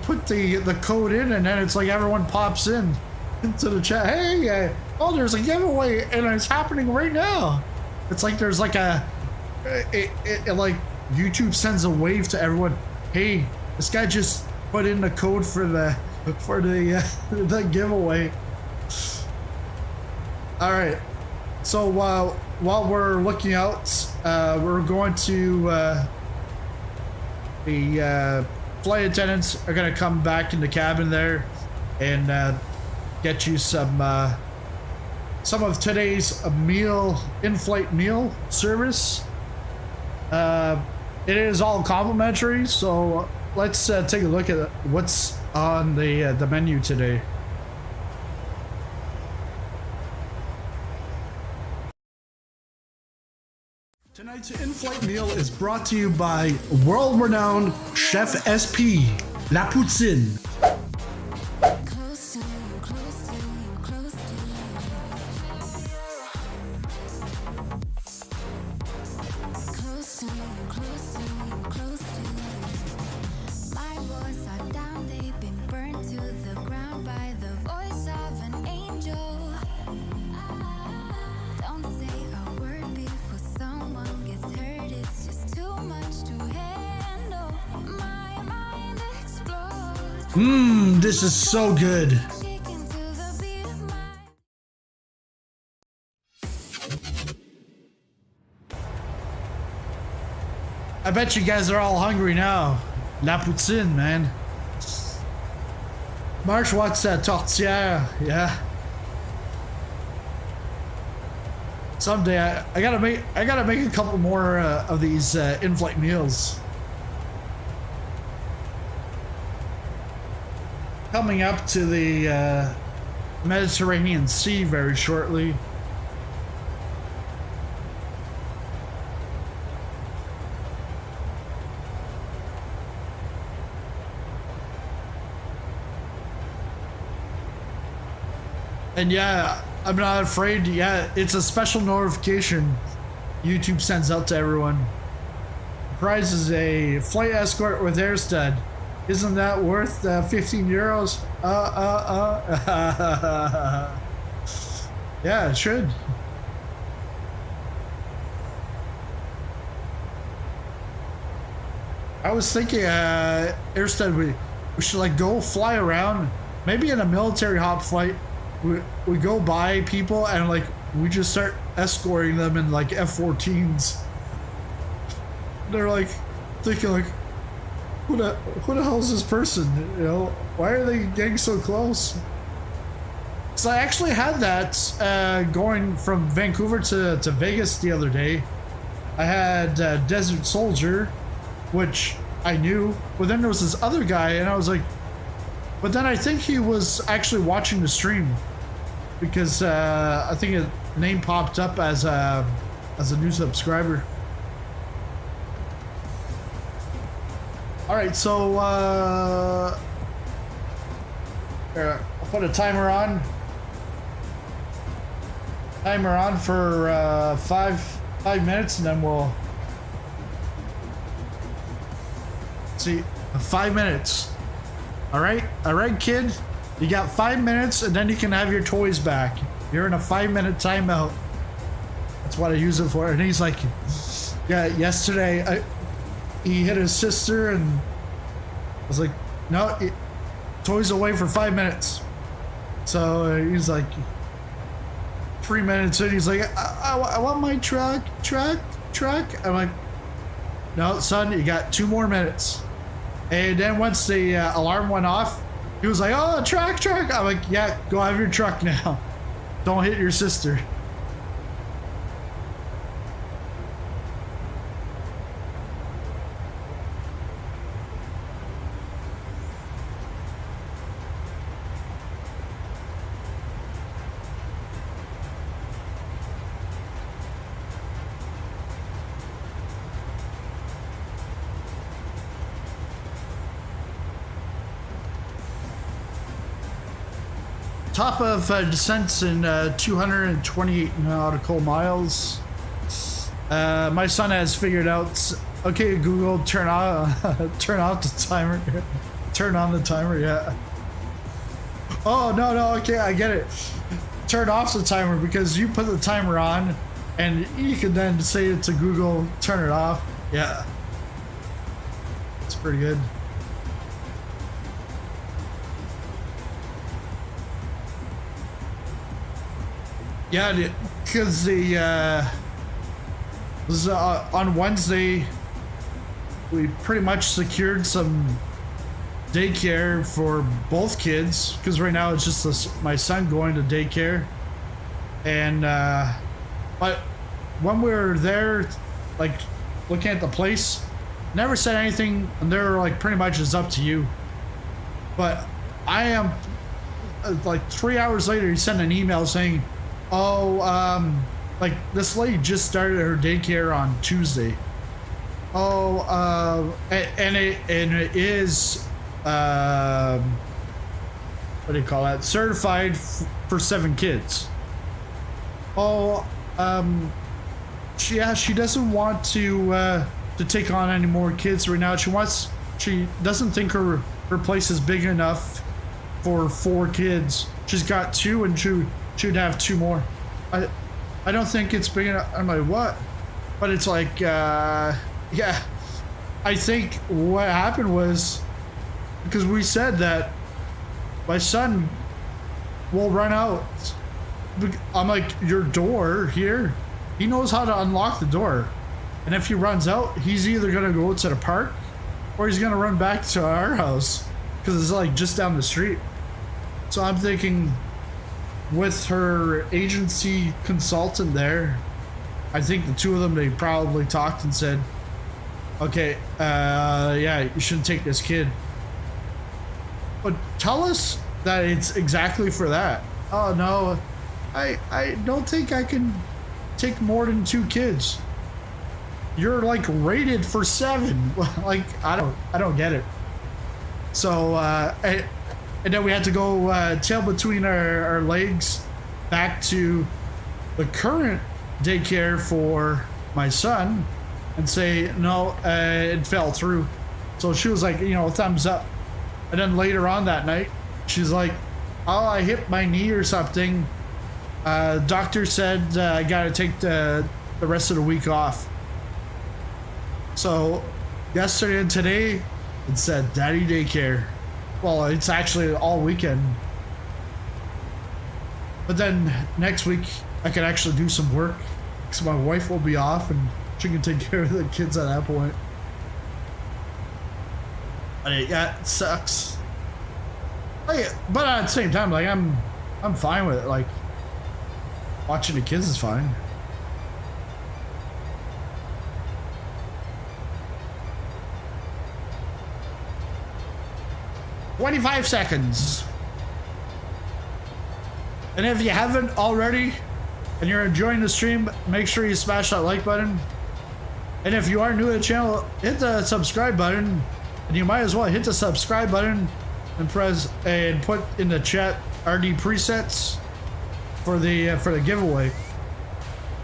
put the code in, and then it's like everyone pops in into the chat. Hey, oh, there's a giveaway, and it's happening right now. It's like there's like it like YouTube sends a wave to everyone. Hey, this guy just put in the code for the giveaway. All right. So while we're looking out, we're going to the flight attendants are gonna come back in the cabin there and get you some of today's in-flight meal service. It is all complimentary, so let's take a look at what's on the menu today. Tonight's in-flight meal is brought to you by world-renowned Chef SP, La Poutine. This is so good. I bet you guys are all hungry now. La poutine, man. Marsh wants that tortillère, yeah. Someday I gotta make a couple more of these in-flight meals. Coming up to the Mediterranean Sea very shortly. And yeah, I'm not afraid. Yeah, it's a special notification YouTube sends out to everyone. The prize is a flight escort with air stud. Isn't that worth 15 euros? Yeah, it should. I was thinking, Airstud, we should like go fly around, maybe in a military hop flight. We go by people and like we just start escorting them in like F-14s. They're like thinking like, who the hell is this person? You know, why are they getting so close? So I actually had that going from Vancouver to Vegas the other day. I had Desert Soldier, which I knew, but then there was this other guy, and I was like, but then I think he was actually watching the stream because I think his name popped up as a new subscriber. All right, so here, I'll put a timer on. Timer on for 5 minutes, and then we'll see. 5 minutes. All right, kid. You got 5 minutes, and then you can have your toys back. You're in a 5-minute timeout. That's what I use it for. And he's like, yeah, yesterday he hit his sister, and I was like, no, toys away for 5 minutes. So he's like, 3 minutes in, he's like, I want my truck. I'm like, no, son, you got 2 more minutes. And then once the alarm went off, he was like, oh, truck. I'm like, yeah, go have your truck now. Don't hit your sister. Top of descents in 228 nautical miles. My son has figured out. Okay, Google, turn off the timer. Turn on the timer. Yeah. Oh no. Okay, I get it. Turn off the timer because you put the timer on, and you can then say it to Google, turn it off. Yeah. It's pretty good. Yeah, because the was on Wednesday we pretty much secured some daycare for both kids, because right now it's just my son going to daycare, and but when we were there, like looking at the place, never said anything, and they're like, pretty much it's up to you. But I am like 3 hours later, he sent an email saying, oh, like this lady just started her daycare on Tuesday. Oh, and it is, what do you call that? Certified for 7 kids. Oh, she doesn't want to take on any more kids right now. She doesn't think her place is big enough for 4 kids. She's got 2 and she'd have 2 more. I don't think it's big enough. I'm like, what? But it's like, yeah, I think what happened was because we said that my son will run out. I'm like, your door here, he knows how to unlock the door. And if he runs out, he's either gonna go to the park or he's gonna run back to our house because it's like just down the street. So I'm thinking with her agency consultant there, I think the 2 of them, they probably talked and said, okay, yeah, you shouldn't take this kid. But tell us that it's exactly for that. Oh no, I don't think I can take more than 2 kids. You're like rated for 7. Like, I don't get it. So, and then we had to go tail between our legs back to the current daycare for my son and say, no, it fell through. So she was like, you know, thumbs up. And then later on that night, she's like, oh, I hit my knee or something. Doctor said I gotta take the rest of the week off. So yesterday and today, it said daddy daycare. Well, it's actually all weekend. But then next week, I can actually do some work because my wife will be off and she can take care of the kids at that point. But yeah, it sucks. Like, but at the same time, like I'm fine with it. Like watching the kids is fine. "25 seconds. And if you haven't already and you're enjoying the stream, make sure you smash that like button. And if you are new to the channel, hit the subscribe button. And you might as well hit the subscribe button and press and put in the chat RD presets for the giveaway.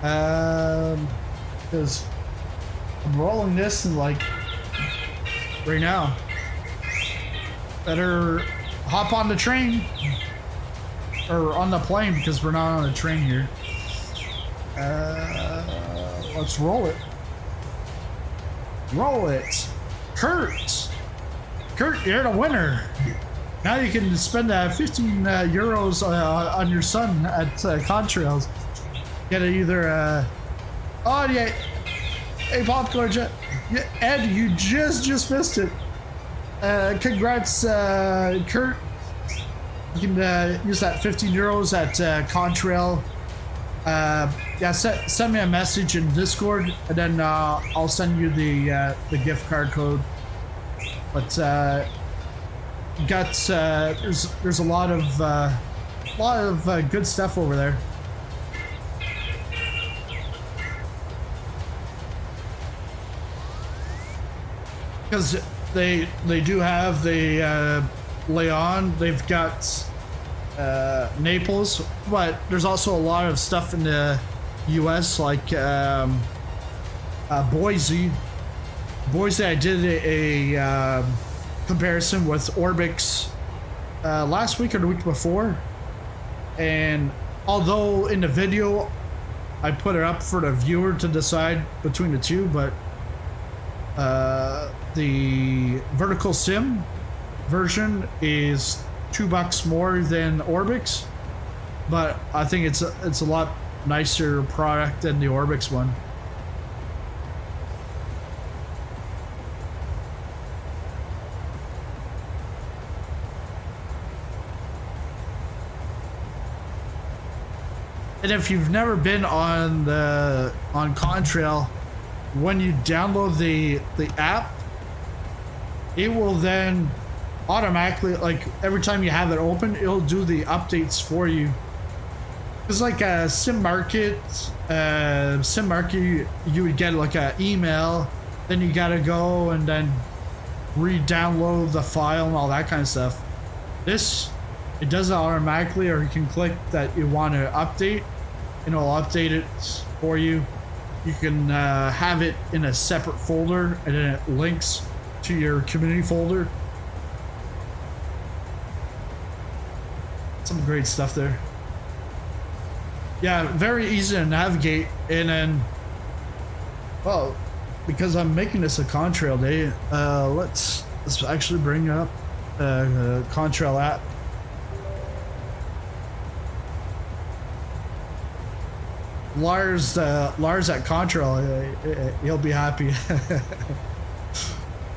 Because I'm rolling this and like right now. Better hop on the train or on the plane because we're not on a train here. Let's roll it. Roll it. Kurt, you're the winner. Now you can spend 15 euros on your son at Contrail. Get it either. Oh yeah. Hey, Popcorn Jet. Yeah, Ed, you just missed it. Congrats, Kurt. You can use that 15 euros at Contrail. Yeah, send me a message in Discord, and then I'll send you the gift card code. But there's a lot of good stuff over there. Because they do have the Lyon. They've got Naples, but there's also a lot of stuff in the US, like Boise. I did a comparison with Orbix last week or the week before, and although in the video I put it up for the viewer to decide between the two, but the vertical sim version is $2 more than Orbix, but I think it's a lot nicer product than the Orbix one. And if you've never been on Contrail, when you download the app, it will then automatically, like every time you have it open, it'll do the updates for you. It's like a sim market, you would get like an email, then you gotta go and then re-download the file and all that kind of stuff. This, it does it automatically, or you can click that you want to update and it'll update it for you. You can have it in a separate folder and then it links to your community folder. Some great stuff there. Yeah, very easy to navigate. And then, well, because I'm making this a Contrail day, let's actually bring up the Contrail app. Lars at Contrail, he'll be happy.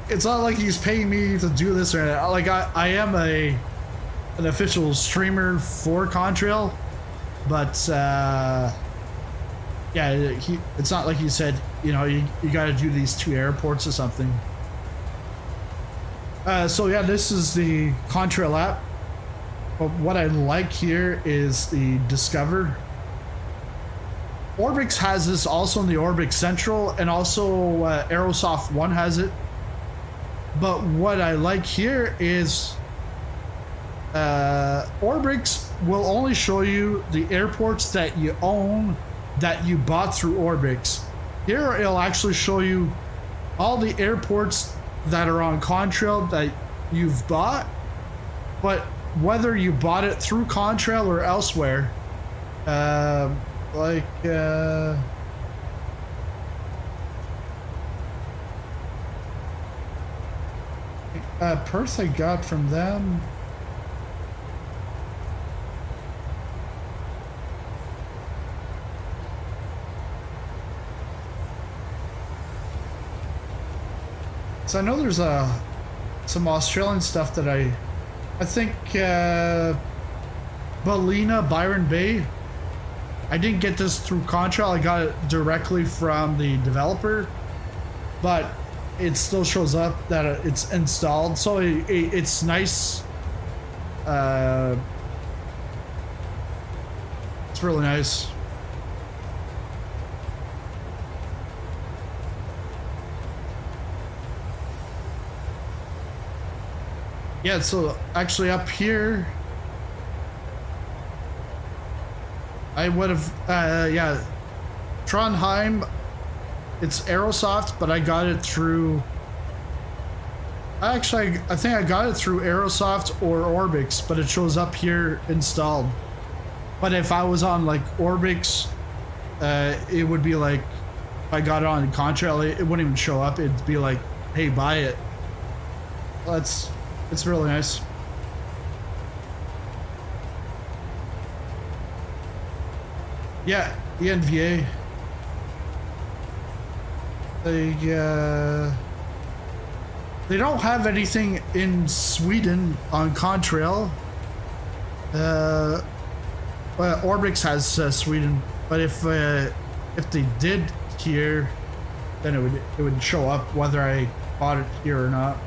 It's not like he's paying me to do this or anything. Like I am an official streamer for Contrail, but yeah, it's not like he said, you know, you got to do these 2 airports or something. So yeah, this is the Contrail app. But what I like here is the Discover. Orbix has this also in the Orbix Central, and also Aerosoft One has it. But what I like here is Orbix will only show you the airports that you own, that you bought through Orbix. Here it'll actually show you all the airports that are on Contrail that you've bought, but whether you bought it through Contrail or elsewhere, Perth I got from them. So I know there's some Australian stuff that I think Ballina, Byron Bay. I didn't get this through Contrail. I got it directly from the developer, but it still shows up that it's installed. So it's nice. It's really nice. Yeah, so actually up here, I would have, yeah, Trondheim, it's Aerosoft, but I got it through, actually, I think I got it through Aerosoft or Orbix, but it shows up here installed. But if I was on like Orbix, it would be like, if I got it on Contrail, it wouldn't even show up. It'd be like, hey, buy it. Well, it's really nice. Yeah, the NVA. They don't have anything in Sweden on Contrail. Orbix has Sweden, but if they did here, then it would show up whether I bought it here or not.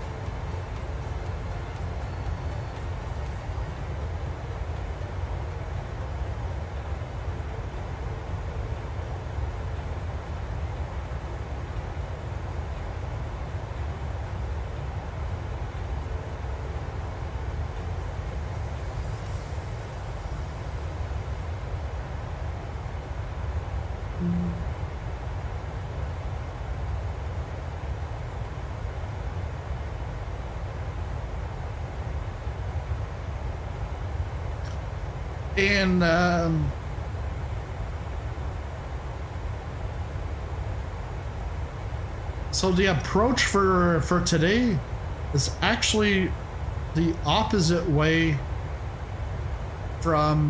And so the approach for today is actually the opposite way from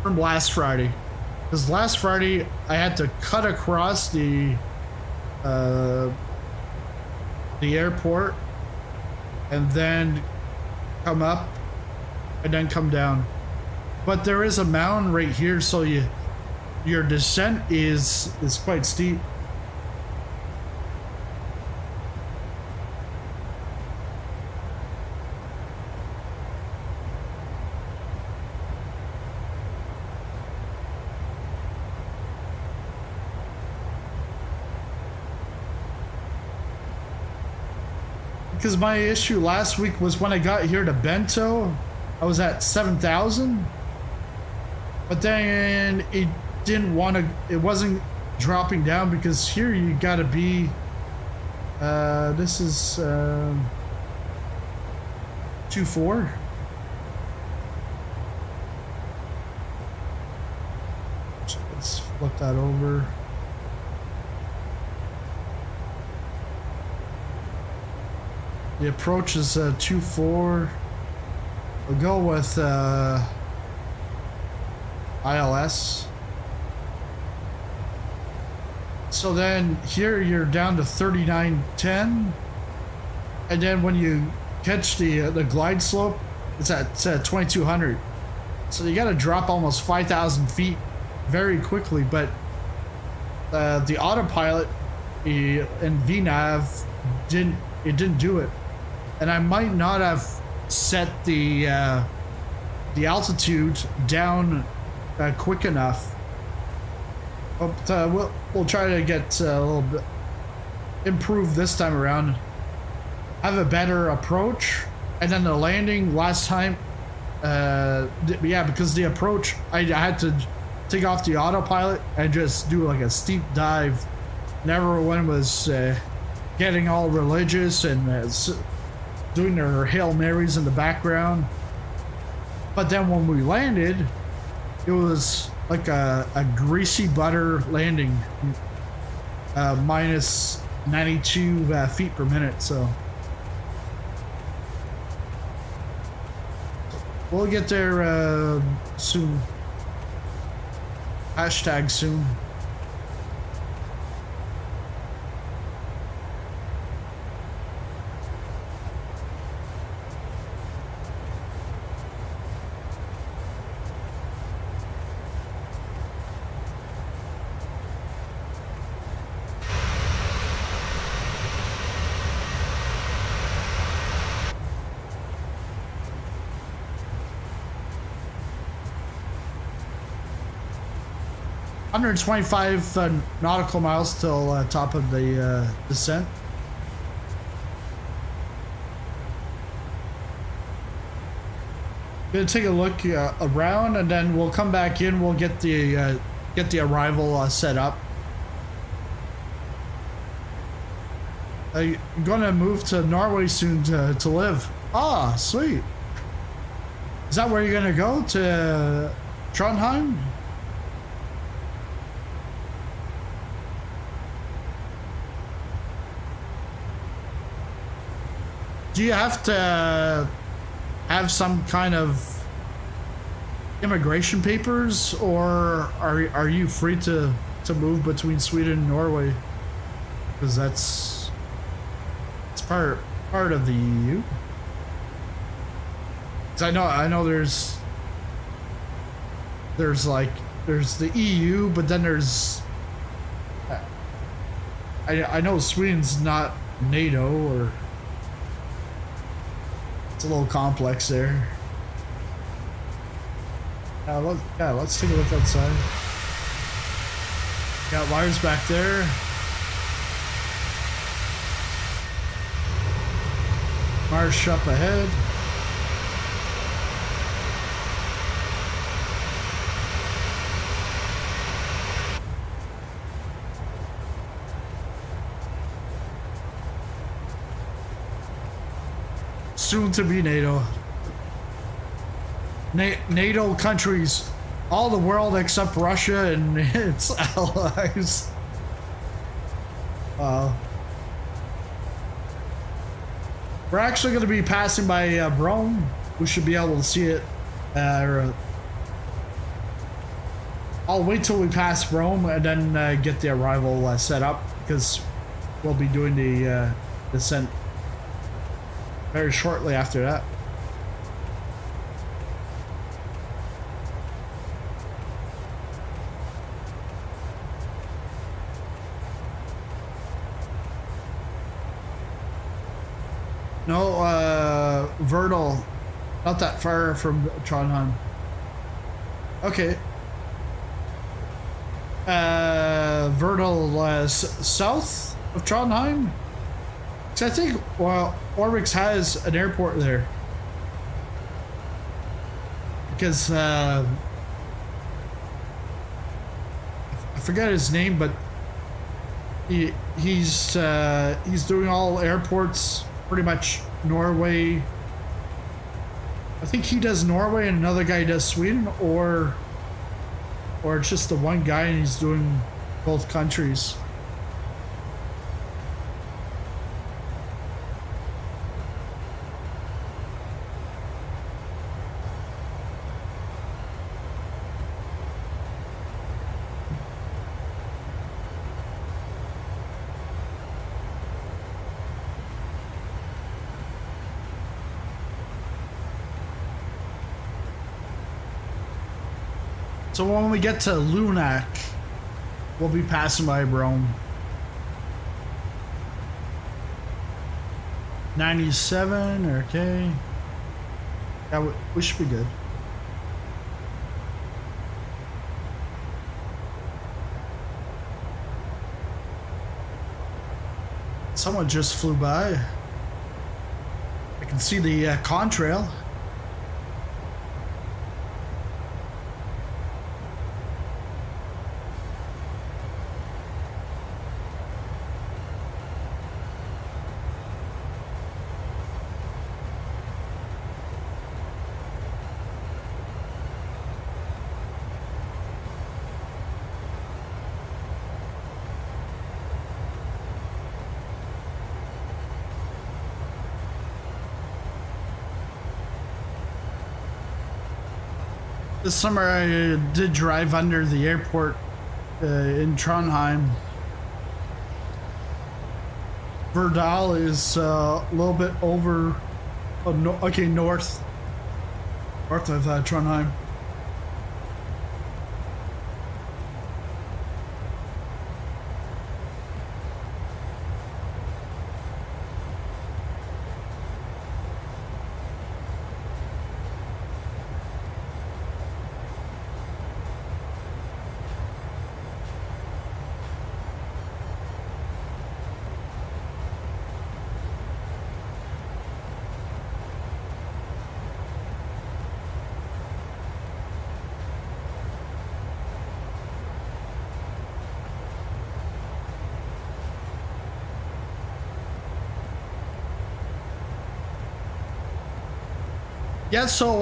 last Friday, because last Friday I had to cut across the airport and then come up and then come down. But there is a mountain right here, so your descent is quite steep. because my issue last week was when I got here to Bento, I was at 7,000, but then it didn't want to, it wasn't dropping down because here you gotta be, this is 2.4. Let's flip that over. The approach is 2.4. We'll go with ILS. So then here you're down to 39.10, and then when you catch the glide slope, it's at 2,200. So you got to drop almost 5,000 feet very quickly. But the autopilot and VNav didn't do it, and I might not have set the altitude down quick enough. But we'll try to get a little bit improved this time around. Have a better approach, and then the landing last time. Yeah, because the approach I had to take off the autopilot and just do like a steep dive. And everyone was getting all religious and doing their Hail Marys in the background. But then when we landed, it was like a greasy butter landing, minus 92 feet per minute. So we'll get there soon. Hashtag soon. $125 nautical miles till top of the descent. Gonna take a look around, and then we'll come back in. We'll get the arrival set up. I'm gonna move to Norway soon to live. Ah, sweet. Is that where you're gonna go, to Trondheim? Do you have to have some kind of immigration papers, or are you free to move between Sweden and Norway? Because it's part of the EU. 'Cause I know there's the EU, but then there's I know Sweden's not NATO, or it's a little complex there. Let's take a look outside. Got wires back there. Marsh up ahead. Soon to be NATO. NATO countries, all the world except Russia and its allies. We're actually going to be passing by Rome. We should be able to see it. I'll wait till we pass Rome and then get the arrival set up, because we'll be doing the descent very shortly after that. No, Verdal, not that far from Trondheim. Okay. Verdal, south of Trondheim. So I think, well, Oryx has an airport there. Because, I forget his name, but he's doing all airports, pretty much Norway. I think he does Norway and another guy does Sweden, or it's just the one guy and he's doing both countries. So when we get to Lunak, we'll be passing by Rome. 97, okay. Yeah, we should be good. Someone just flew by. I can see the Contrail. This summer I did drive under the airport in Trondheim. Verdal is a little bit over, north of Trondheim. Yeah, so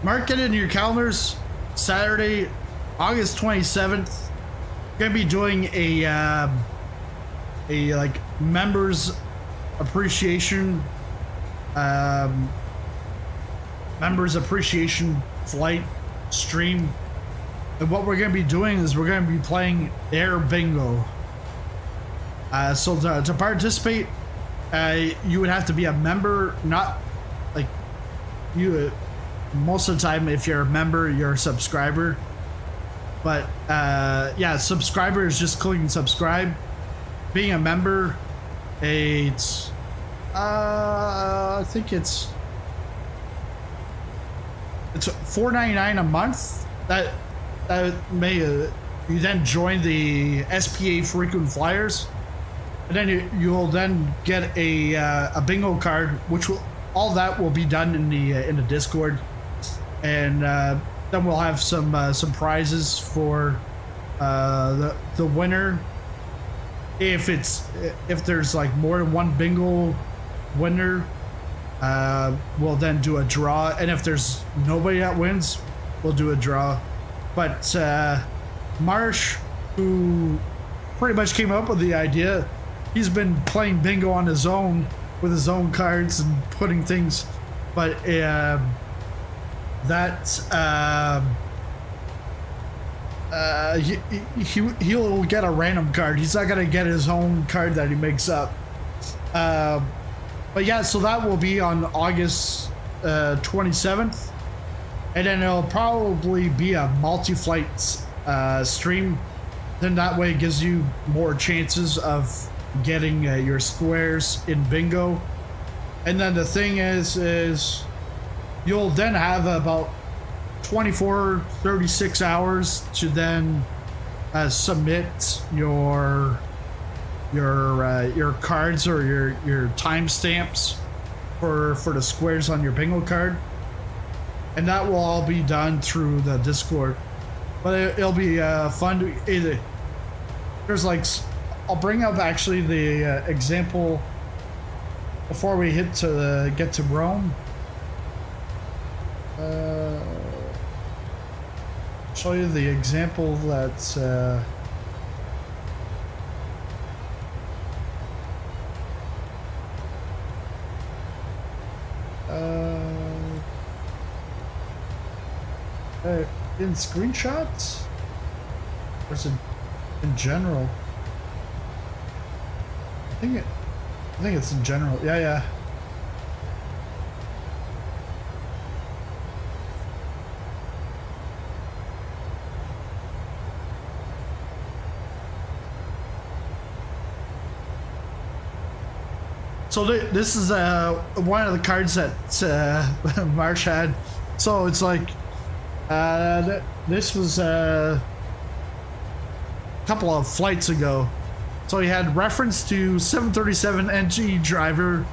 mark it in your calendars. Saturday, August 27th. Gonna be doing a like members appreciation flight stream. And what we're gonna be doing is we're gonna be playing Air Bingo. So to participate, you would have to be a member, not like you. Most of the time, if you're a member, you're a subscriber. But yeah, subscriber is just clicking subscribe. Being a member, it's I think it's $4.99 a month. That may you then join the SPA frequent flyers, and then you'll then get a bingo card, which will all that will be done in the Discord, and then we'll have some prizes for the winner. If there's like more than one bingo winner, we'll then do a draw, and if there's nobody that wins, we'll do a draw. But Marsh, who pretty much came up with the idea, he's been playing bingo on his own with his own cards and putting things, but he'll get a random card. He's not gonna get his own card that he makes up. But yeah, so that will be on August 27th, and then it'll probably be a multi-flight stream. Then that way it gives you more chances of getting your squares in bingo. And then the thing is you'll then have about 36 hours to then submit your your cards or your timestamps for the squares on your bingo card, and that will all be done through the Discord. But it'll be fun to either. There's like, I'll bring up actually the example before we get to Rome. Show you the example that's in screenshots, or is it in general? I think it's in general. Yeah. So this is one of the cards that Marsh had. So it's like this was a couple of flights ago. So he had reference to 737 NG driver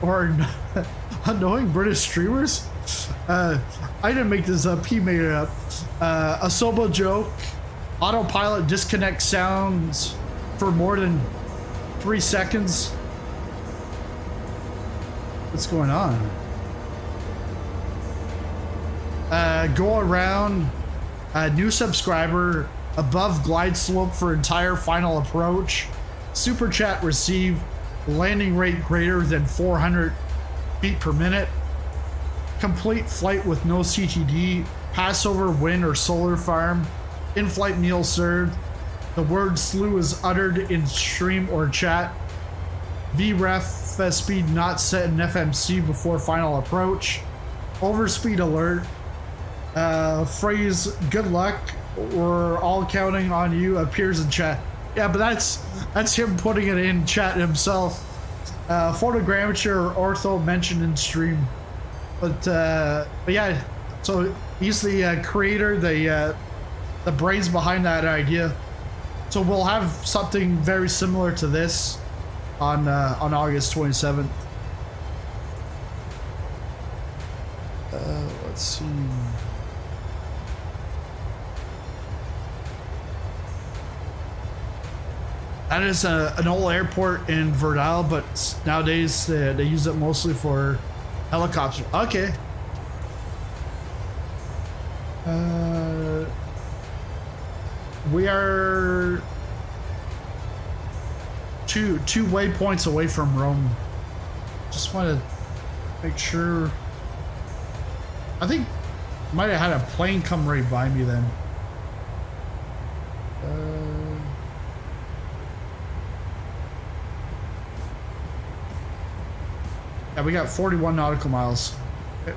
or annoying British streamers. I didn't make this up. He made it up. A Sobo joke. Autopilot disconnect sounds for more than 3 seconds. What's going on? Go around. New subscriber. Above glide slope for entire final approach. Super chat received. Landing rate greater than 400 feet per minute. Complete flight with no CTD. Passover, wind, or solar farm. In-flight meal served. The word slew is uttered in stream or chat. VREF speed not set in FMC before final approach. Overspeed alert. Phrase good luck. We're all counting on you appears in chat. Yeah, but that's him putting it in chat himself. Photogrammetry or ortho mentioned in stream. But yeah, so he's the creator, the brains behind that idea. So we'll have something very similar to this on August 27th. Let's see. That is an old airport in Valhalla, but nowadays they use it mostly for helicopters. Okay. We are two waypoints away from Rome. Just want to make sure. I think might have had a plane come right by me then. Yeah, we got 41 nautical miles. Okay.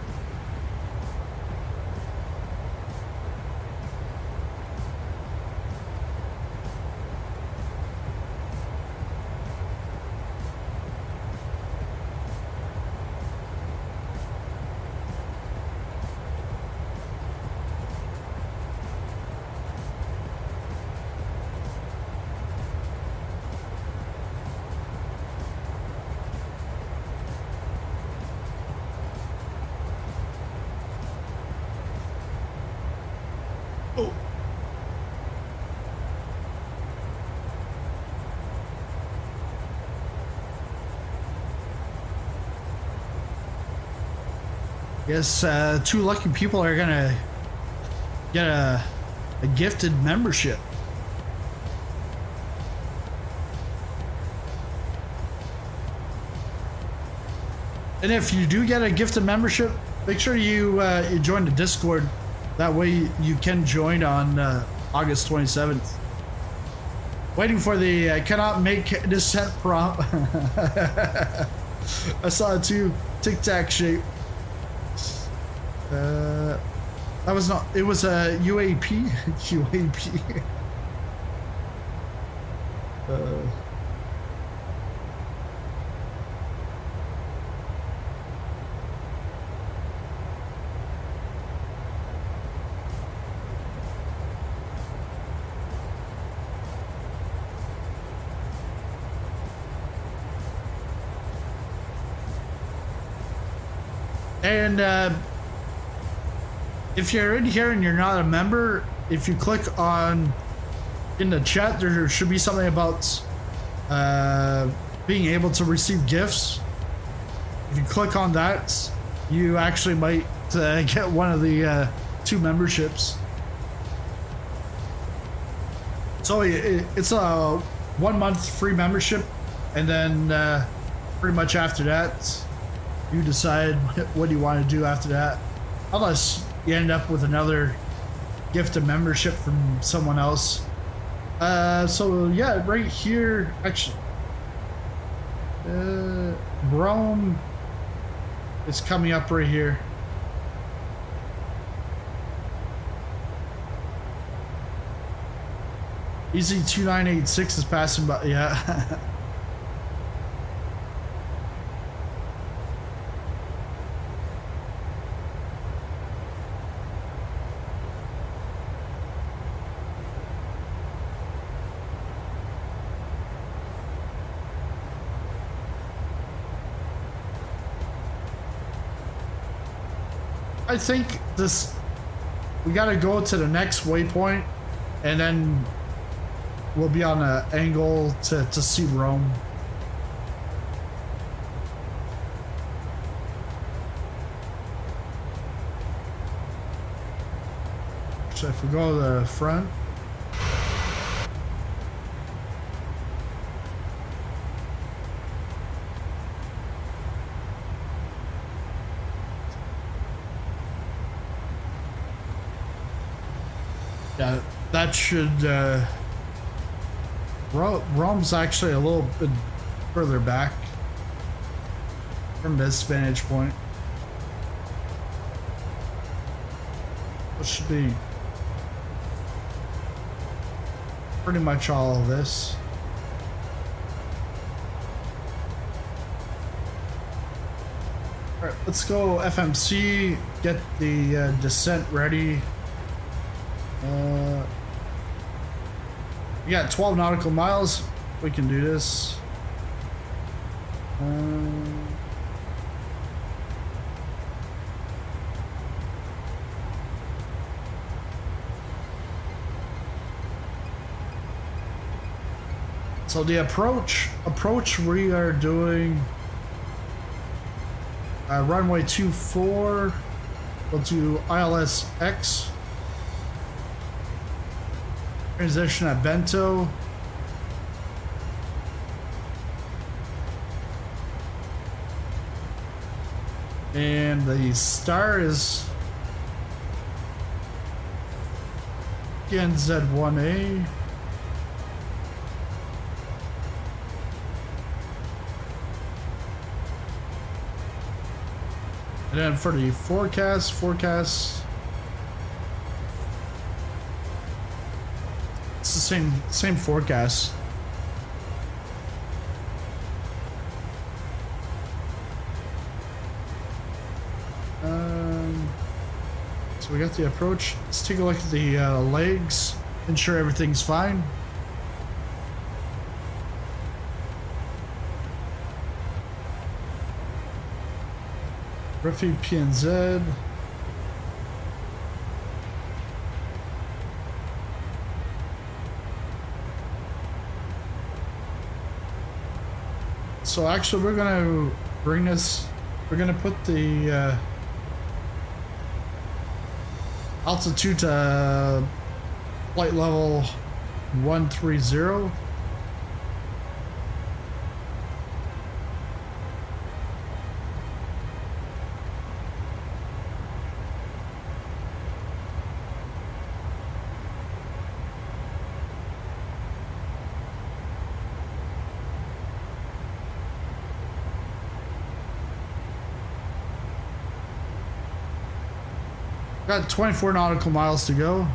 Guess two lucky people are gonna get a gifted membership. And if you do get a gifted membership, make sure you join the Discord. That way you can join on August 27th. Waiting for the cannot make descent prompt. I saw it too. Tic Tac shape. That was not. It was a UAP. UAP. And if you're in here and you're not a member, if you click on in the chat, there should be something about being able to receive gifts. If you click on that, you actually might get one of the 2 memberships. So it's a 1 month free membership, and then pretty much after that, you decide what you want to do after that, unless you end up with another gift of membership from someone else. So yeah, right here, actually, Rome is coming up right here. Easy 2986 is passing by, yeah. I think we gotta go to the next waypoint, and then we'll be on an angle to see Rome. So if we go to the front. Yeah, that should, Rome's actually a little bit further back from this vantage point. It should be pretty much all of this. All right, let's go FMC, get the descent ready. We got 12 nautical miles. We can do this. So the approach we are doing runway 24. We'll do ILS-X. Transition at Bento. And the star is NZ1A. And then for the forecast, it's the same forecast. So we got the approach. Let's take a look at the legs, ensure everything's fine. Riffy PNZ. So actually we're gonna bring this, we're gonna put the altitude to flight level 130. Got 24 nautical miles to go.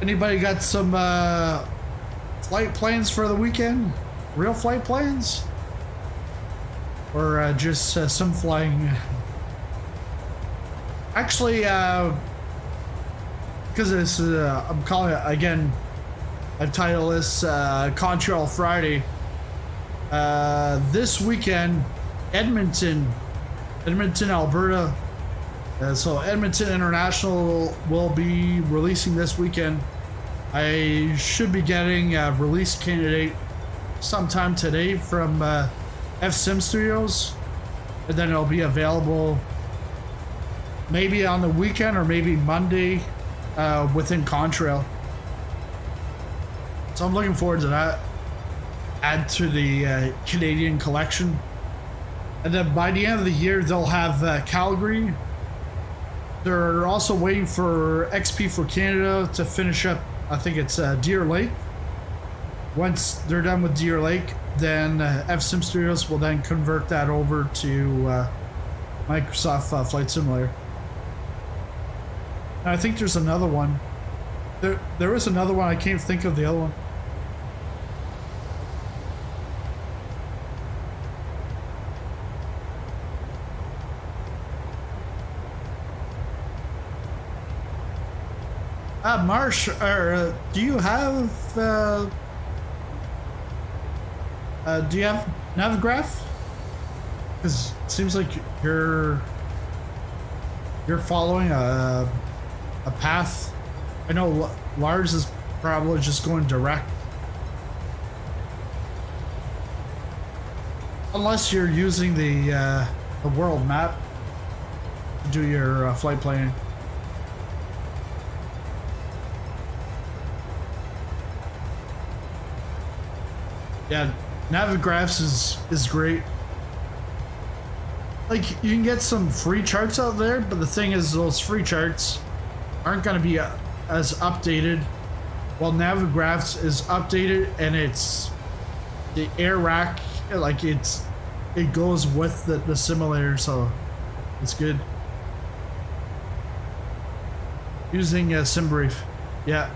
Anybody got some flight plans for the weekend? Real flight plans? Or just some flying? Actually, because this is, I'm calling it, again, I title this Contrail Friday. This weekend, Edmonton, Alberta. So Edmonton International will be releasing this weekend. I should be getting a release candidate sometime today from FSim Studios, and then it'll be available maybe on the weekend or maybe Monday within Contrail. So I'm looking forward to that. Add to the Canadian collection. And then by the end of the year, they'll have Calgary. They're also waiting for XP for Canada to finish up, I think it's Deer Lake. Once they're done with Deer Lake, then FSim Studios will then convert that over to Microsoft Flight Simulator. And I think there's another one. There is another one, I can't think of the other one. Marsh, do you have Navigraph? Because it seems like you're following a path. I know Lars is probably just going direct, unless you're using the world map to do your flight planning. Yeah, Navigraphs is great. Like, you can get some free charts out there, but the thing is, those free charts aren't going to be as updated. While Navigraphs is updated, and it's the air rack, like it goes with the simulator, so it's good. Using SimBrief, yeah.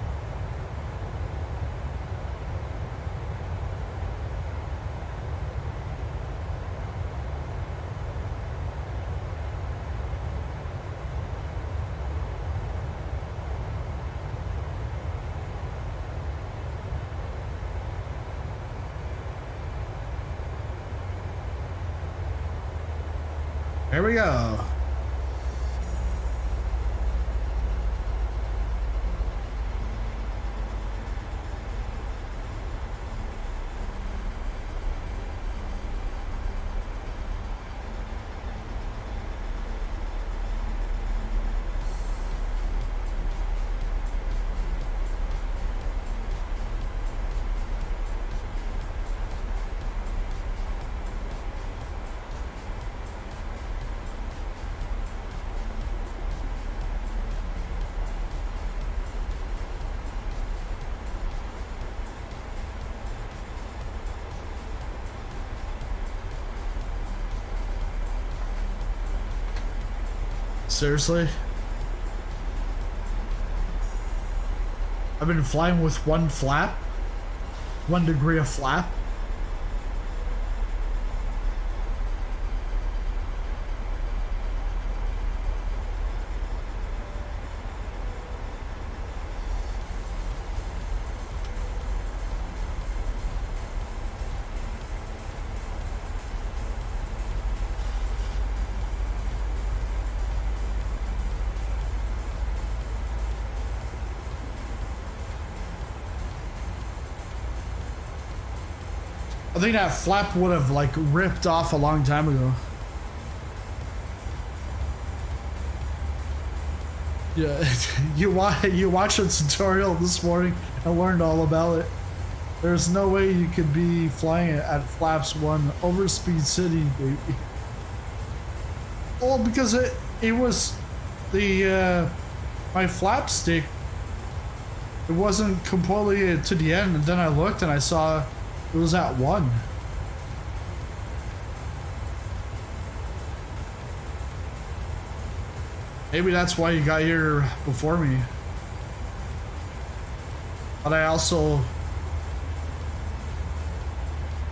There we go. Seriously? I've been flying with one flap, 1 degree of flap. I think that flap would have like ripped off a long time ago. Yeah, you watched the tutorial this morning and learned all about it. There's no way you could be flying it at flaps 1 over Speed City, baby. Well, because it was the my flap stick. It wasn't completely to the end, and then I looked and I saw it was at 1. Maybe that's why you got here before me. but I also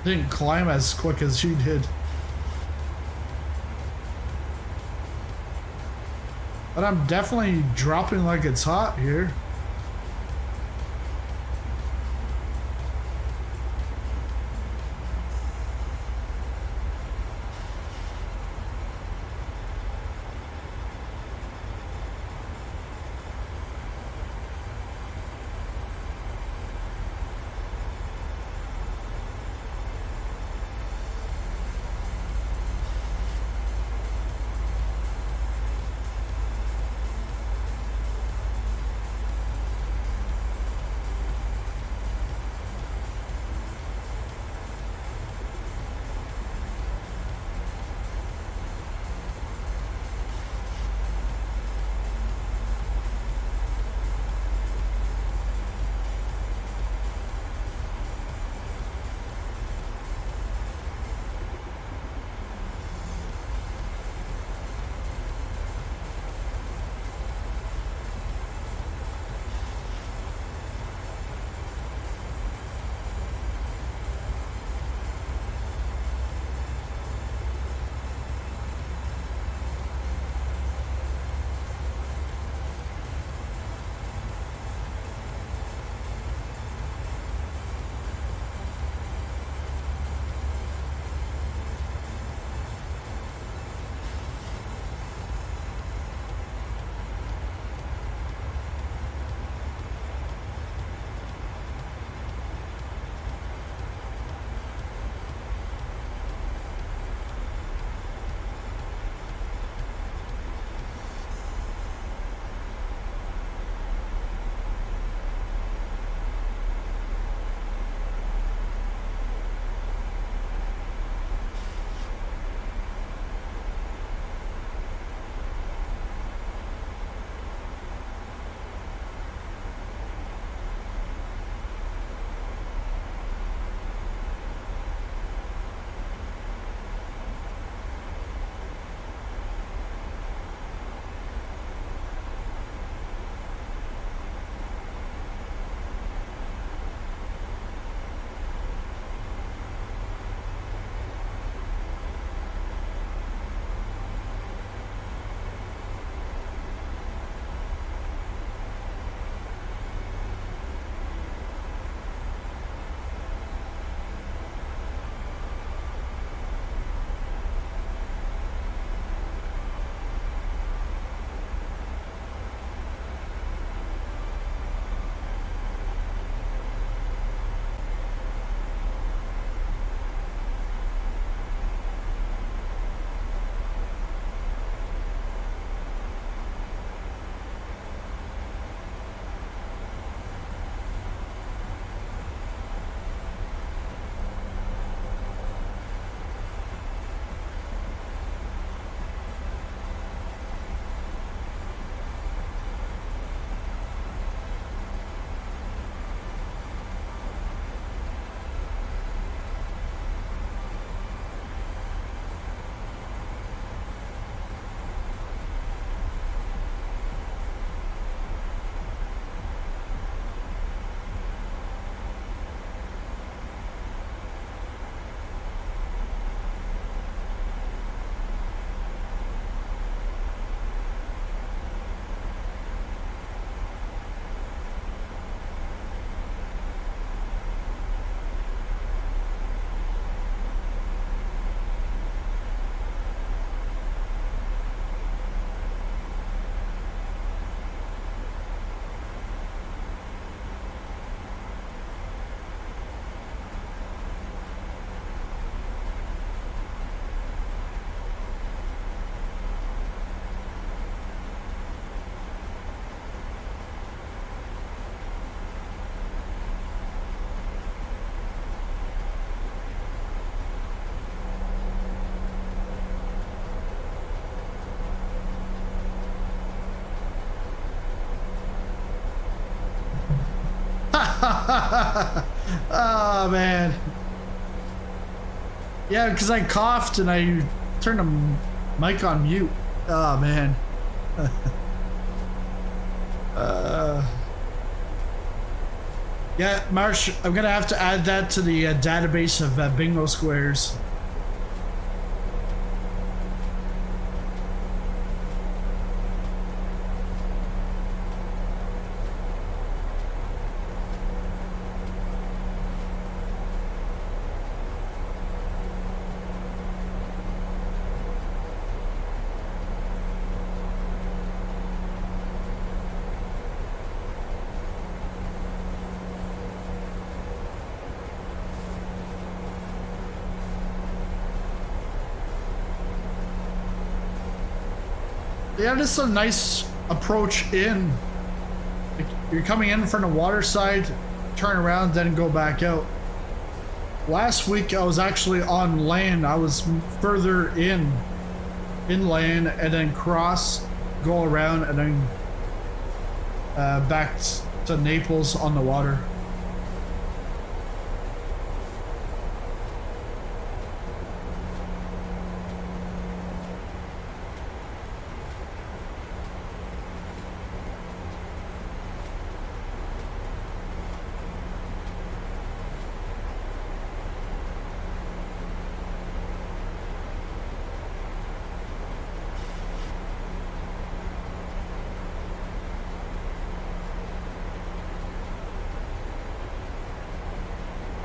didn't climb as quick as she did. But I'm definitely dropping like it's hot here. Oh man. Yeah, because I coughed and I turned the mic on mute. Oh man. Yeah, Marsh, I'm gonna have to add that to the database of bingo squares. Yeah, this is a nice approach in. Like, you're coming in from the water side, turn around, then go back out. Last week I was actually on land. I was further inland, and then cross, go around, and then back to Naples on the water.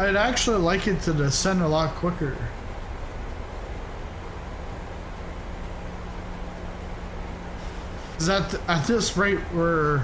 I'd actually like it to descend a lot quicker. Is at this rate we're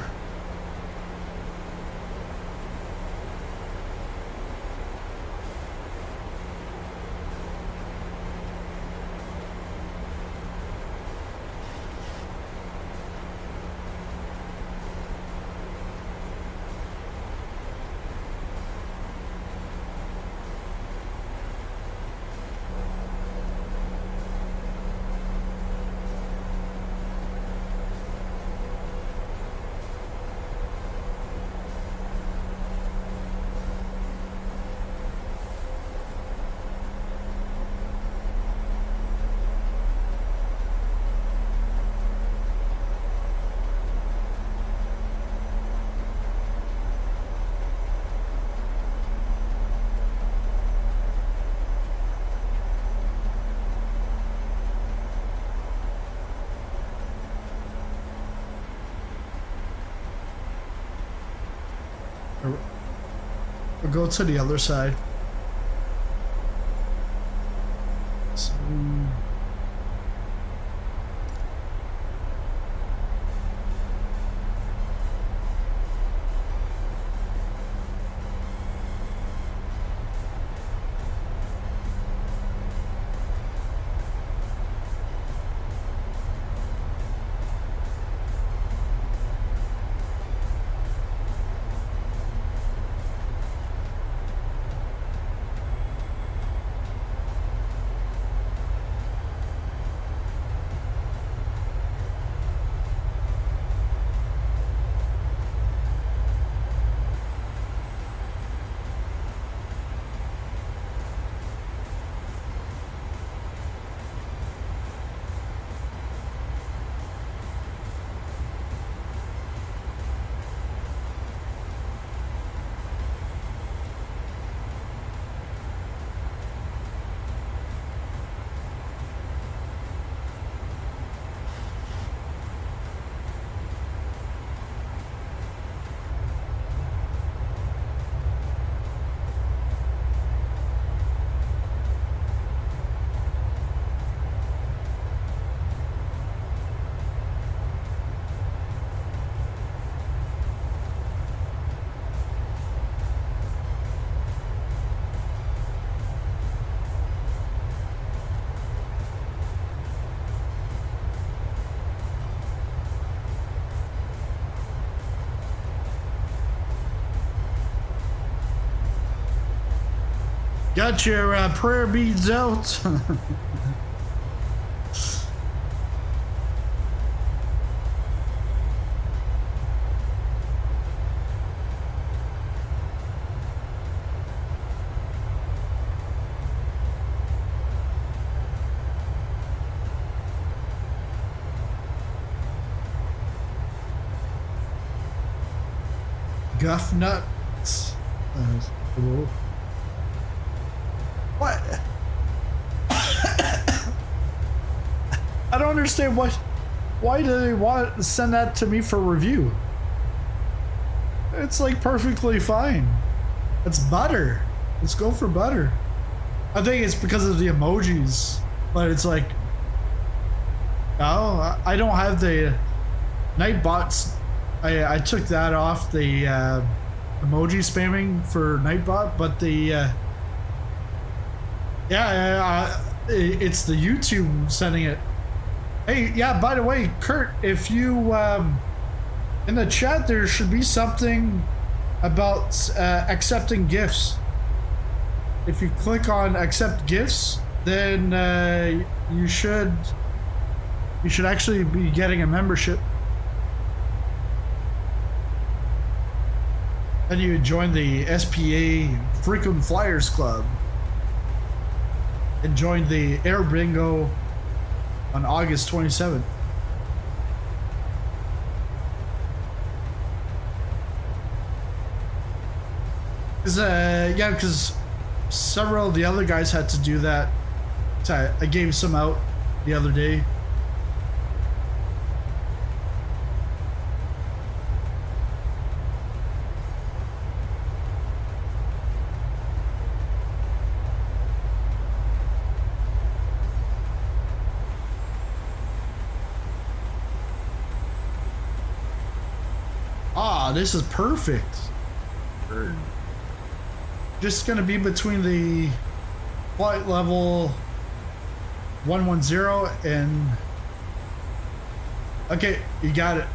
we'll go to the other side. So, got your prayer beads out. Guff nuts. Cool. What? I don't understand why do they want to send that to me for review? It's like perfectly fine. It's butter. Let's go for butter. I think it's because of the emojis, but it's like, oh, I don't have the Nightbots. I took that off the emoji spamming for Nightbot, but the it's the YouTube sending it. Hey, yeah, by the way, Kurt, if you in the chat there should be something about accepting gifts. If you click on accept gifts, then you should actually be getting a membership. And you join the SPA Frequent Flyers Club and join the Air Bingo on August 27th. Because several of the other guys had to do that. So I gave some out the other day. This is perfect. Just gonna be between the flight level 110 and okay, you got it.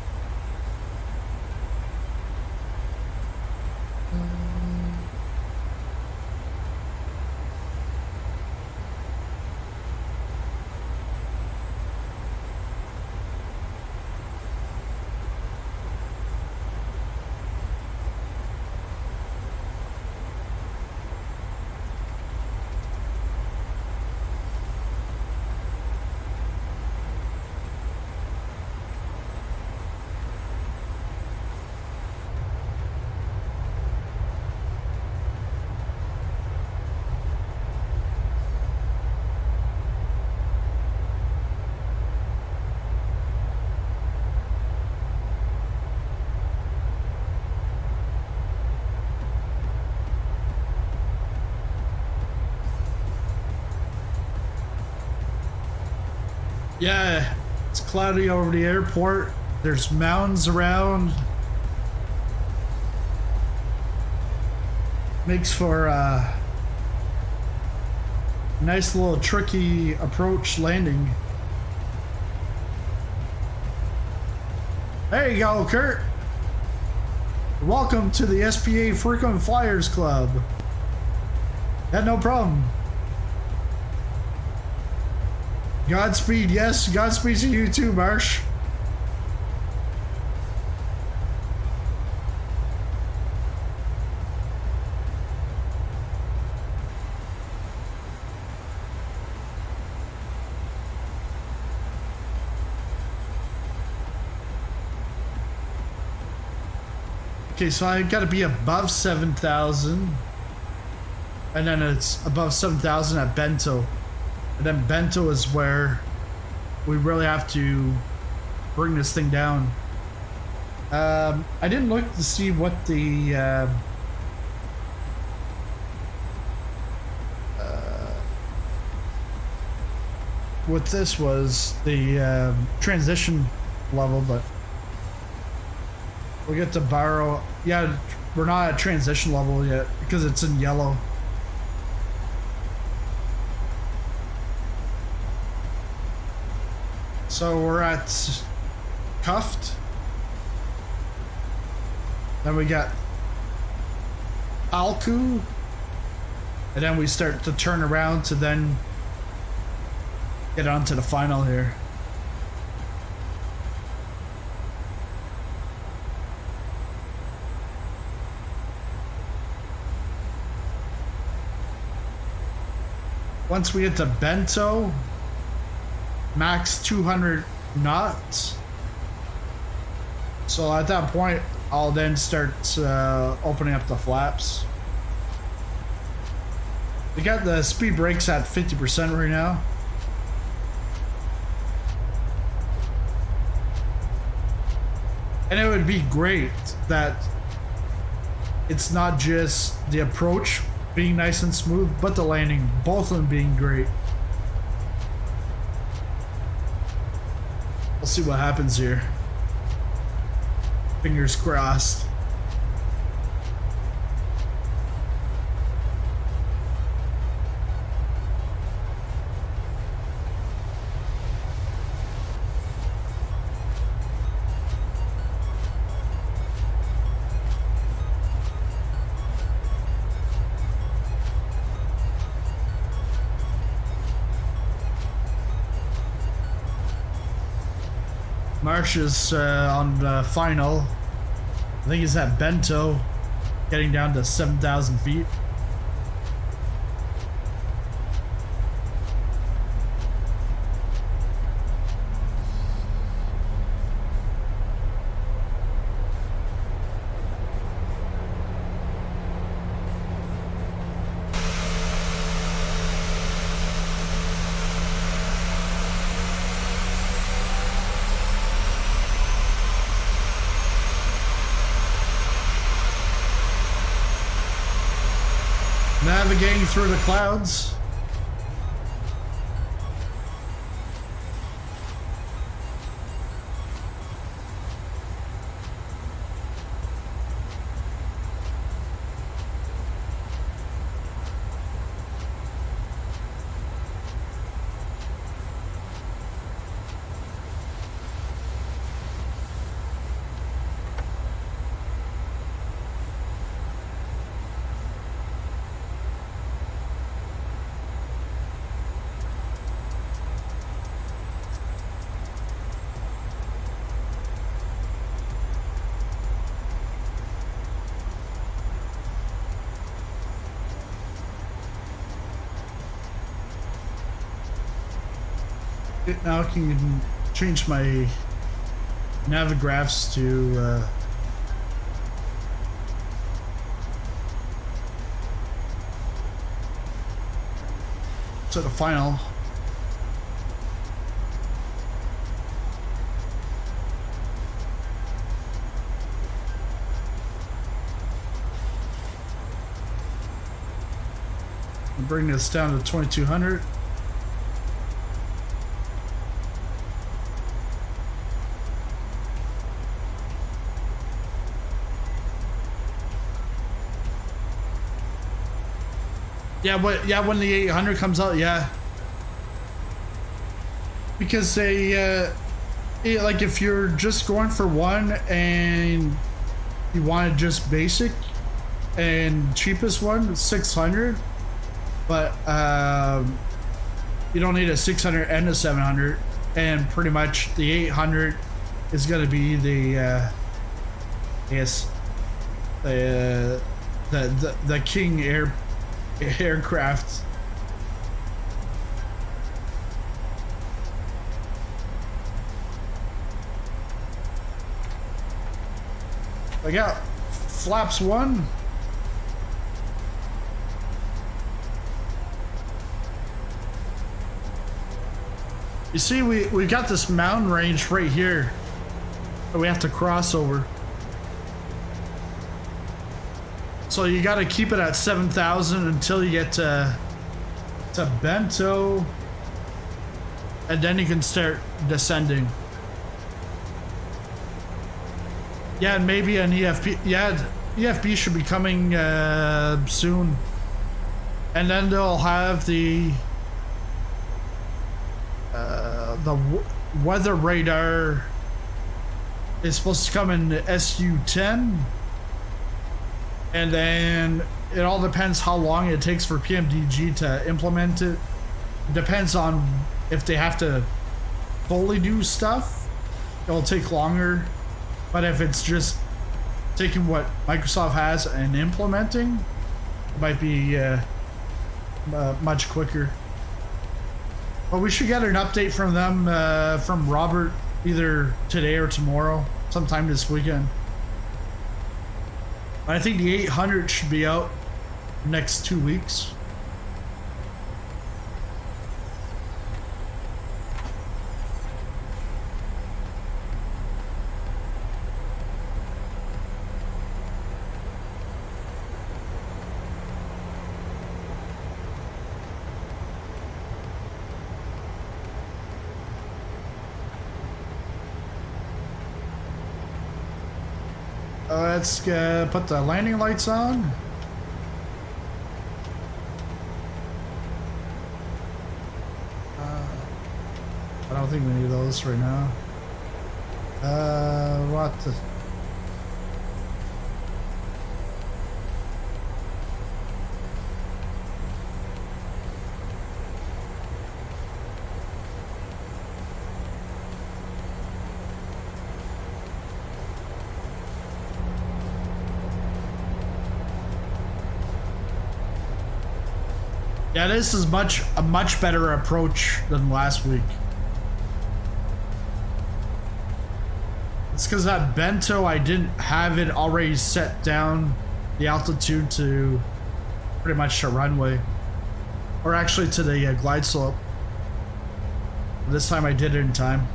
Yeah, it's cloudy over the airport. There's mountains around. Makes for a nice little tricky approach landing. There you go, Kurt. Welcome to the SPA Frequent Flyers Club. Yeah, no problem. Godspeed, yes, Godspeed to you too, Marsh. Okay, so I gotta be above 7,000. And then it's above 7,000 at Bento. And then Bento is where we really have to bring this thing down. I didn't look to see what the what this was, the transition level, but we'll get to borrow. Yeah, we're not at transition level yet because it's in yellow. So we're at cuffed. Then we got Alku. And then we start to turn around to then get onto the final here. Once we get to Bento, max 200 knots. So at that point, I'll then start opening up the flaps. We got the speed brakes at 50% right now. And it would be great that it's not just the approach being nice and smooth, but the landing, both of them being great. We'll see what happens here. Fingers crossed. Marsh is on the final. I think he's at Bento, getting down to 7,000 feet. Navigating through the clouds. Now I can change my navigraphs to the final. I'll bring this down to 2200. Yeah, but yeah, when the 800 comes out, yeah. Because they, like if you're just going for one and you want just basic and cheapest one, 600, but you don't need a 600 and a 700, and pretty much the 800 is gonna be the, I guess, the king aircraft. I got flaps 1. You see, we got this mountain range right here that we have to cross over. So you got to keep it at 7,000 until you get to Bento, and then you can start descending. Yeah, and maybe an EFB. Yeah, EFB should be coming soon, and then they'll have the weather radar is supposed to come in SU10. And then it all depends how long it takes for PMDG to implement it. It depends on if they have to fully do stuff, it'll take longer. But if it's just taking what Microsoft has and implementing, it might be much quicker. But we should get an update from them, from Robert, either today or tomorrow, sometime this weekend. I think the 800 should be out next 2 weeks. Let's put the landing lights on. I don't think we need those right now. What the... Yeah, this is a much better approach than last week. It's because that bento, I didn't have it already set down the altitude to pretty much the runway, or actually to the glide slope. This time I did it in time.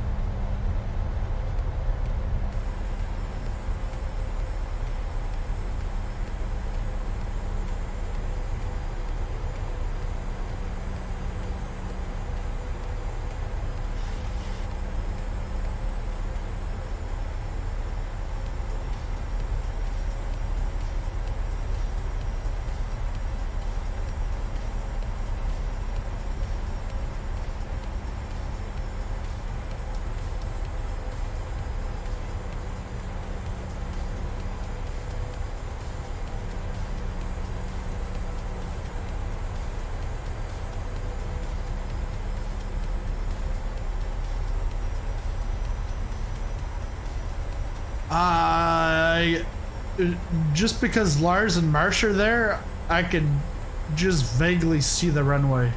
Just because Lars and Marsh are there, I can just vaguely see the runway.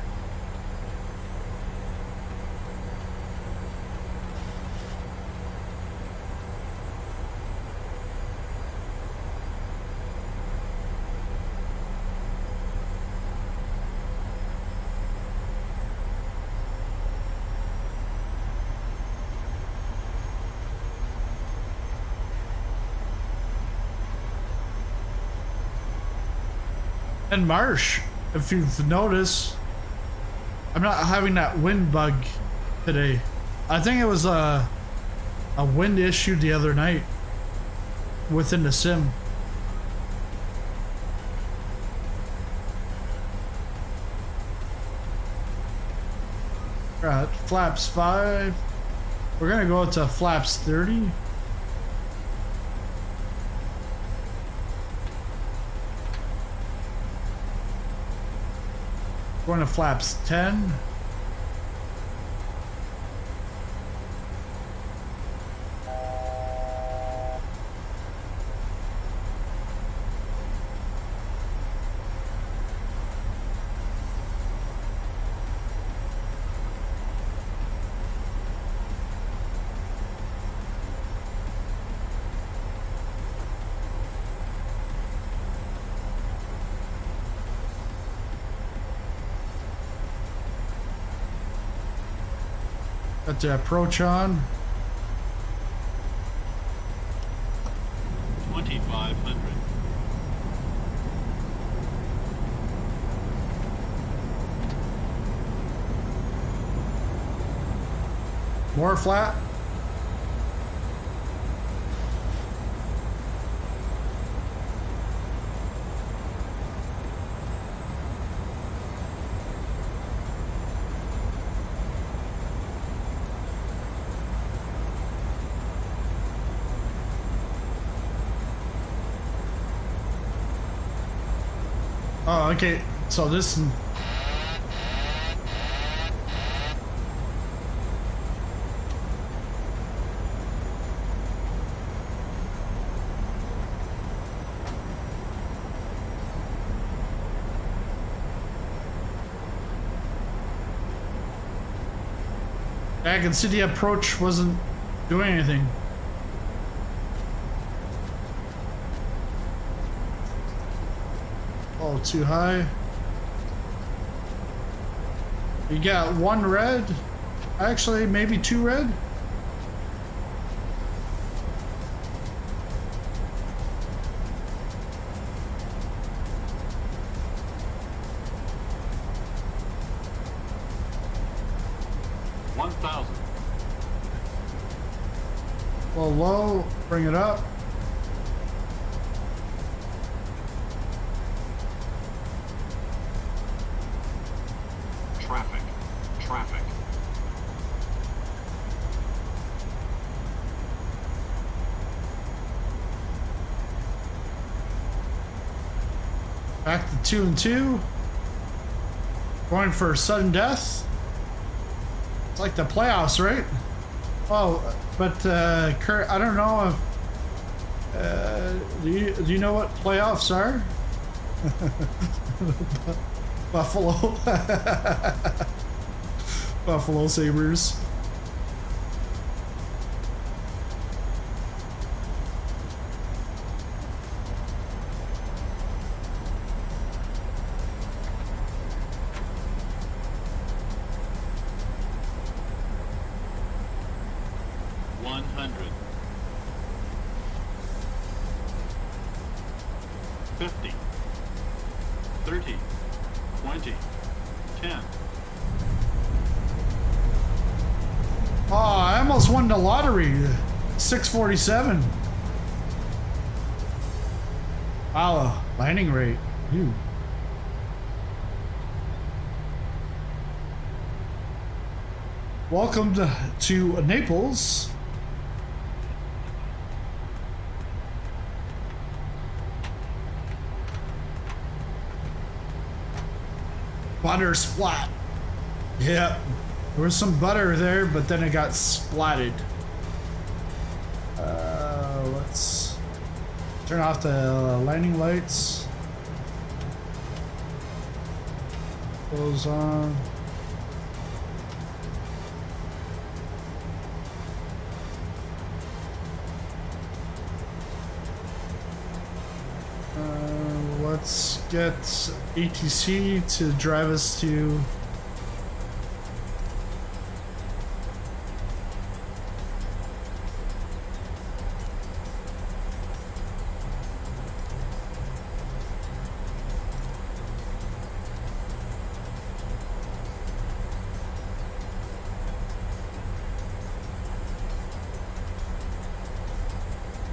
And Marsh, if you've noticed, I'm not having that wind bug today. I think it was a wind issue the other night within the sim. Right, flaps 5. We're gonna go to flaps 30. Going to flaps 10. Got the approach on.
2500.
More flat. Oh, okay. So this. I can see the approach wasn't doing anything. Oh, too high. You got one red. Actually, maybe two red. Well, low, bring it up. Back to 2 and 2. Going for sudden death. It's like the playoffs, right? Oh, but Kurt, I don't know if do you know what playoffs are? Buffalo. Buffalo Sabres. Won the lottery. 647. Wow, landing rate. Ew. Welcome to Naples. Butter splat. Yep. There was some butter there, but then it got splatted. Let's turn off the landing lights. Close on. Let's get ATC to drive us to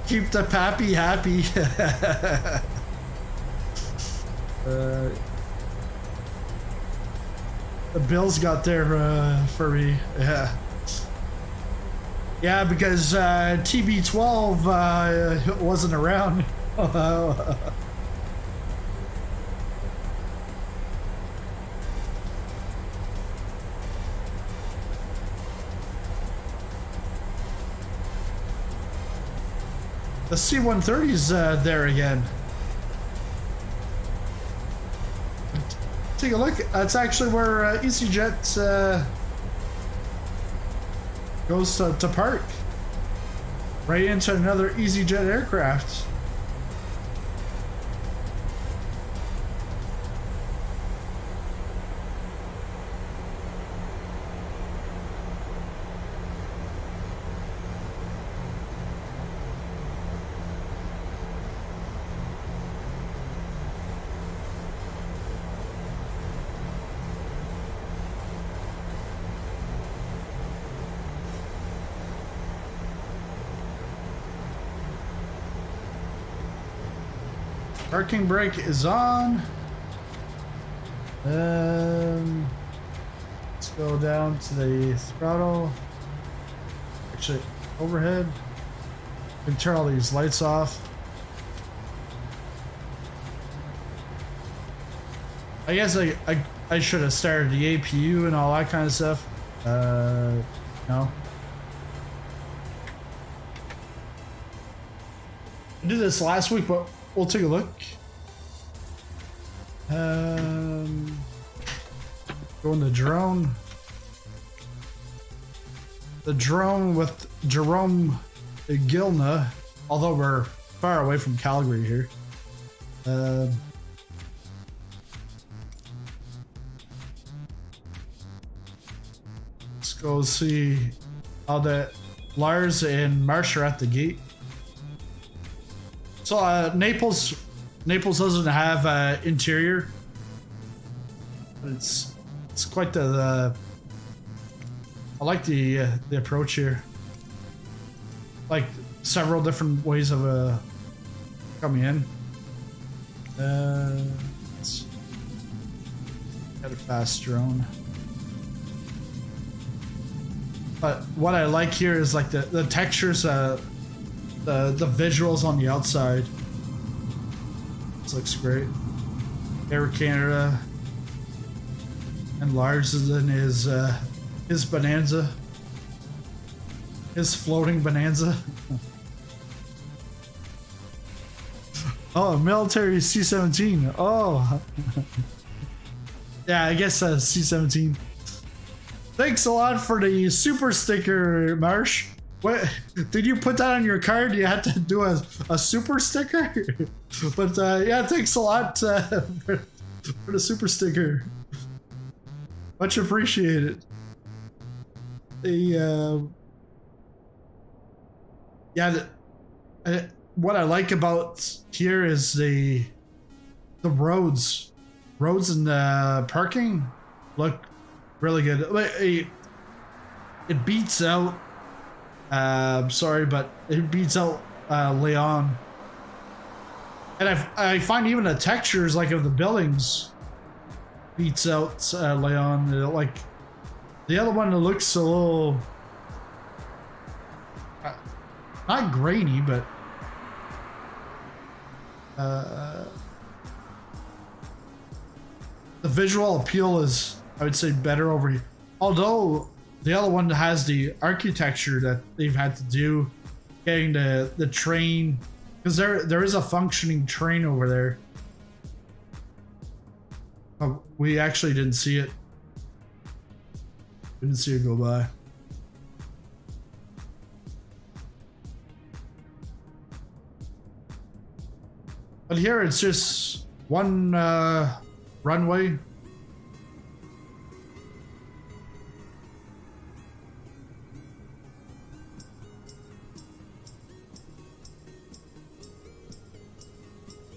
keep the pappy happy. The Bills got there for me. Yeah, because TB12 wasn't around. The C-130's there again. Take a look. That's actually where EasyJet goes to park. Right into another EasyJet aircraft. Parking brake is on. Let's go down to the throttle. Actually, overhead. We can turn all these lights off. I guess I should have started the APU and all that kind of stuff. No. I did this last week, but we'll take a look. Go in the drone. The drone with Jerome Gilna, although we're far away from Calgary here. Let's go see how the Lars and Marsh are at the gate. So Naples doesn't have interior, but it's quite the I like the approach here. Like several different ways of coming in. Let's get a fast drone. But what I like here is like the textures, the visuals on the outside. This looks great. Air Canada. And Lars is in his Bonanza. His floating Bonanza. Oh, military C-17. Oh. Yeah, I guess C-17. Thanks a lot for the super sticker, Marsh. What did you put that on your card? You had to do a super sticker? But yeah, thanks a lot for the super sticker. Much appreciated. What I like about here is the roads and parking look really good. It beats out. Sorry, but it beats out Lyon. And I find even the textures like of the buildings beats out Lyon. Like the other one, it looks a little not grainy, but the visual appeal is, I would say, better over here. Although the other one has the architecture that they've had to do, getting the train, because there is a functioning train over there. Oh, we actually didn't see it. Didn't see it go by. But here it's just one runway.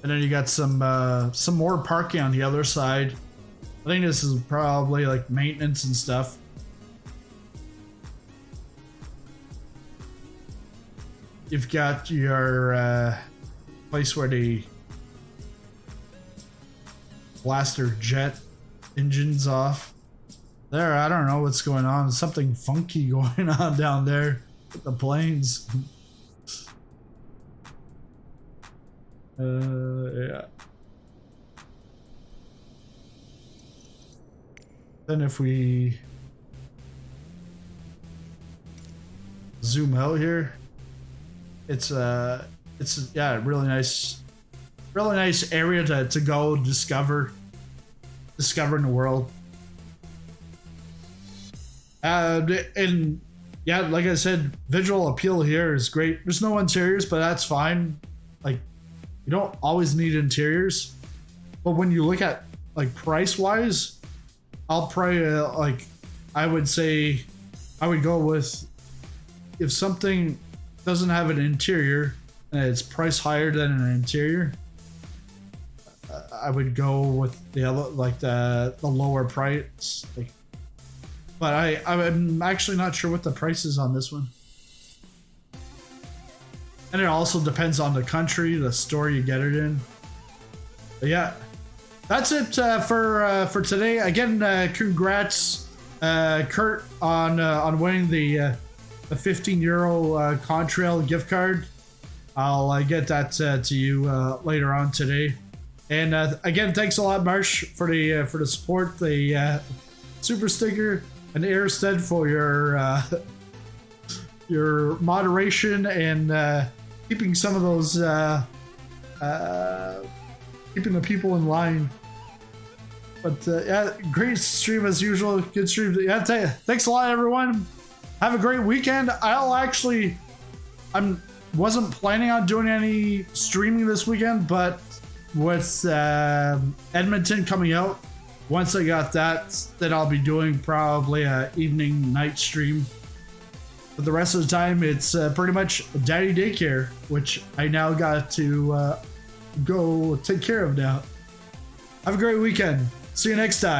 And then you got some more parking on the other side. I think this is probably like maintenance and stuff. You've got your place where they blast their jet engines off. There, I don't know what's going on. Something funky going on down there with the planes. Yeah. Then if we zoom out here, it's yeah, really nice area to go discovering the world. And yeah, like I said, visual appeal here is great. There's no interiors, but that's fine. Like, you don't always need interiors, but when you look at like price wise, I'll probably like, I would say I would go with, if something doesn't have an interior and it's priced higher than an interior, I would go with the other, like the lower price. Like, but I'm actually not sure what the price is on this one. And it also depends on the country, the store you get it in. But yeah, that's it for today. Again, congrats, Kurt, on winning the €15 Contrail gift card. I'll get that to you later on today. And again, thanks a lot, Marsh, for the support, the super sticker, and Airstead for your moderation and keeping some of those keeping the people in line. But yeah, great stream as usual. Good stream. Yeah, thanks a lot, everyone. Have a great weekend. I wasn't planning on doing any streaming this weekend, but with Edmonton coming out, once I got that, then I'll be doing probably a evening night stream. But the rest of the time, it's pretty much daddy daycare, which I now got to go take care of now. Have a great weekend. See you next time.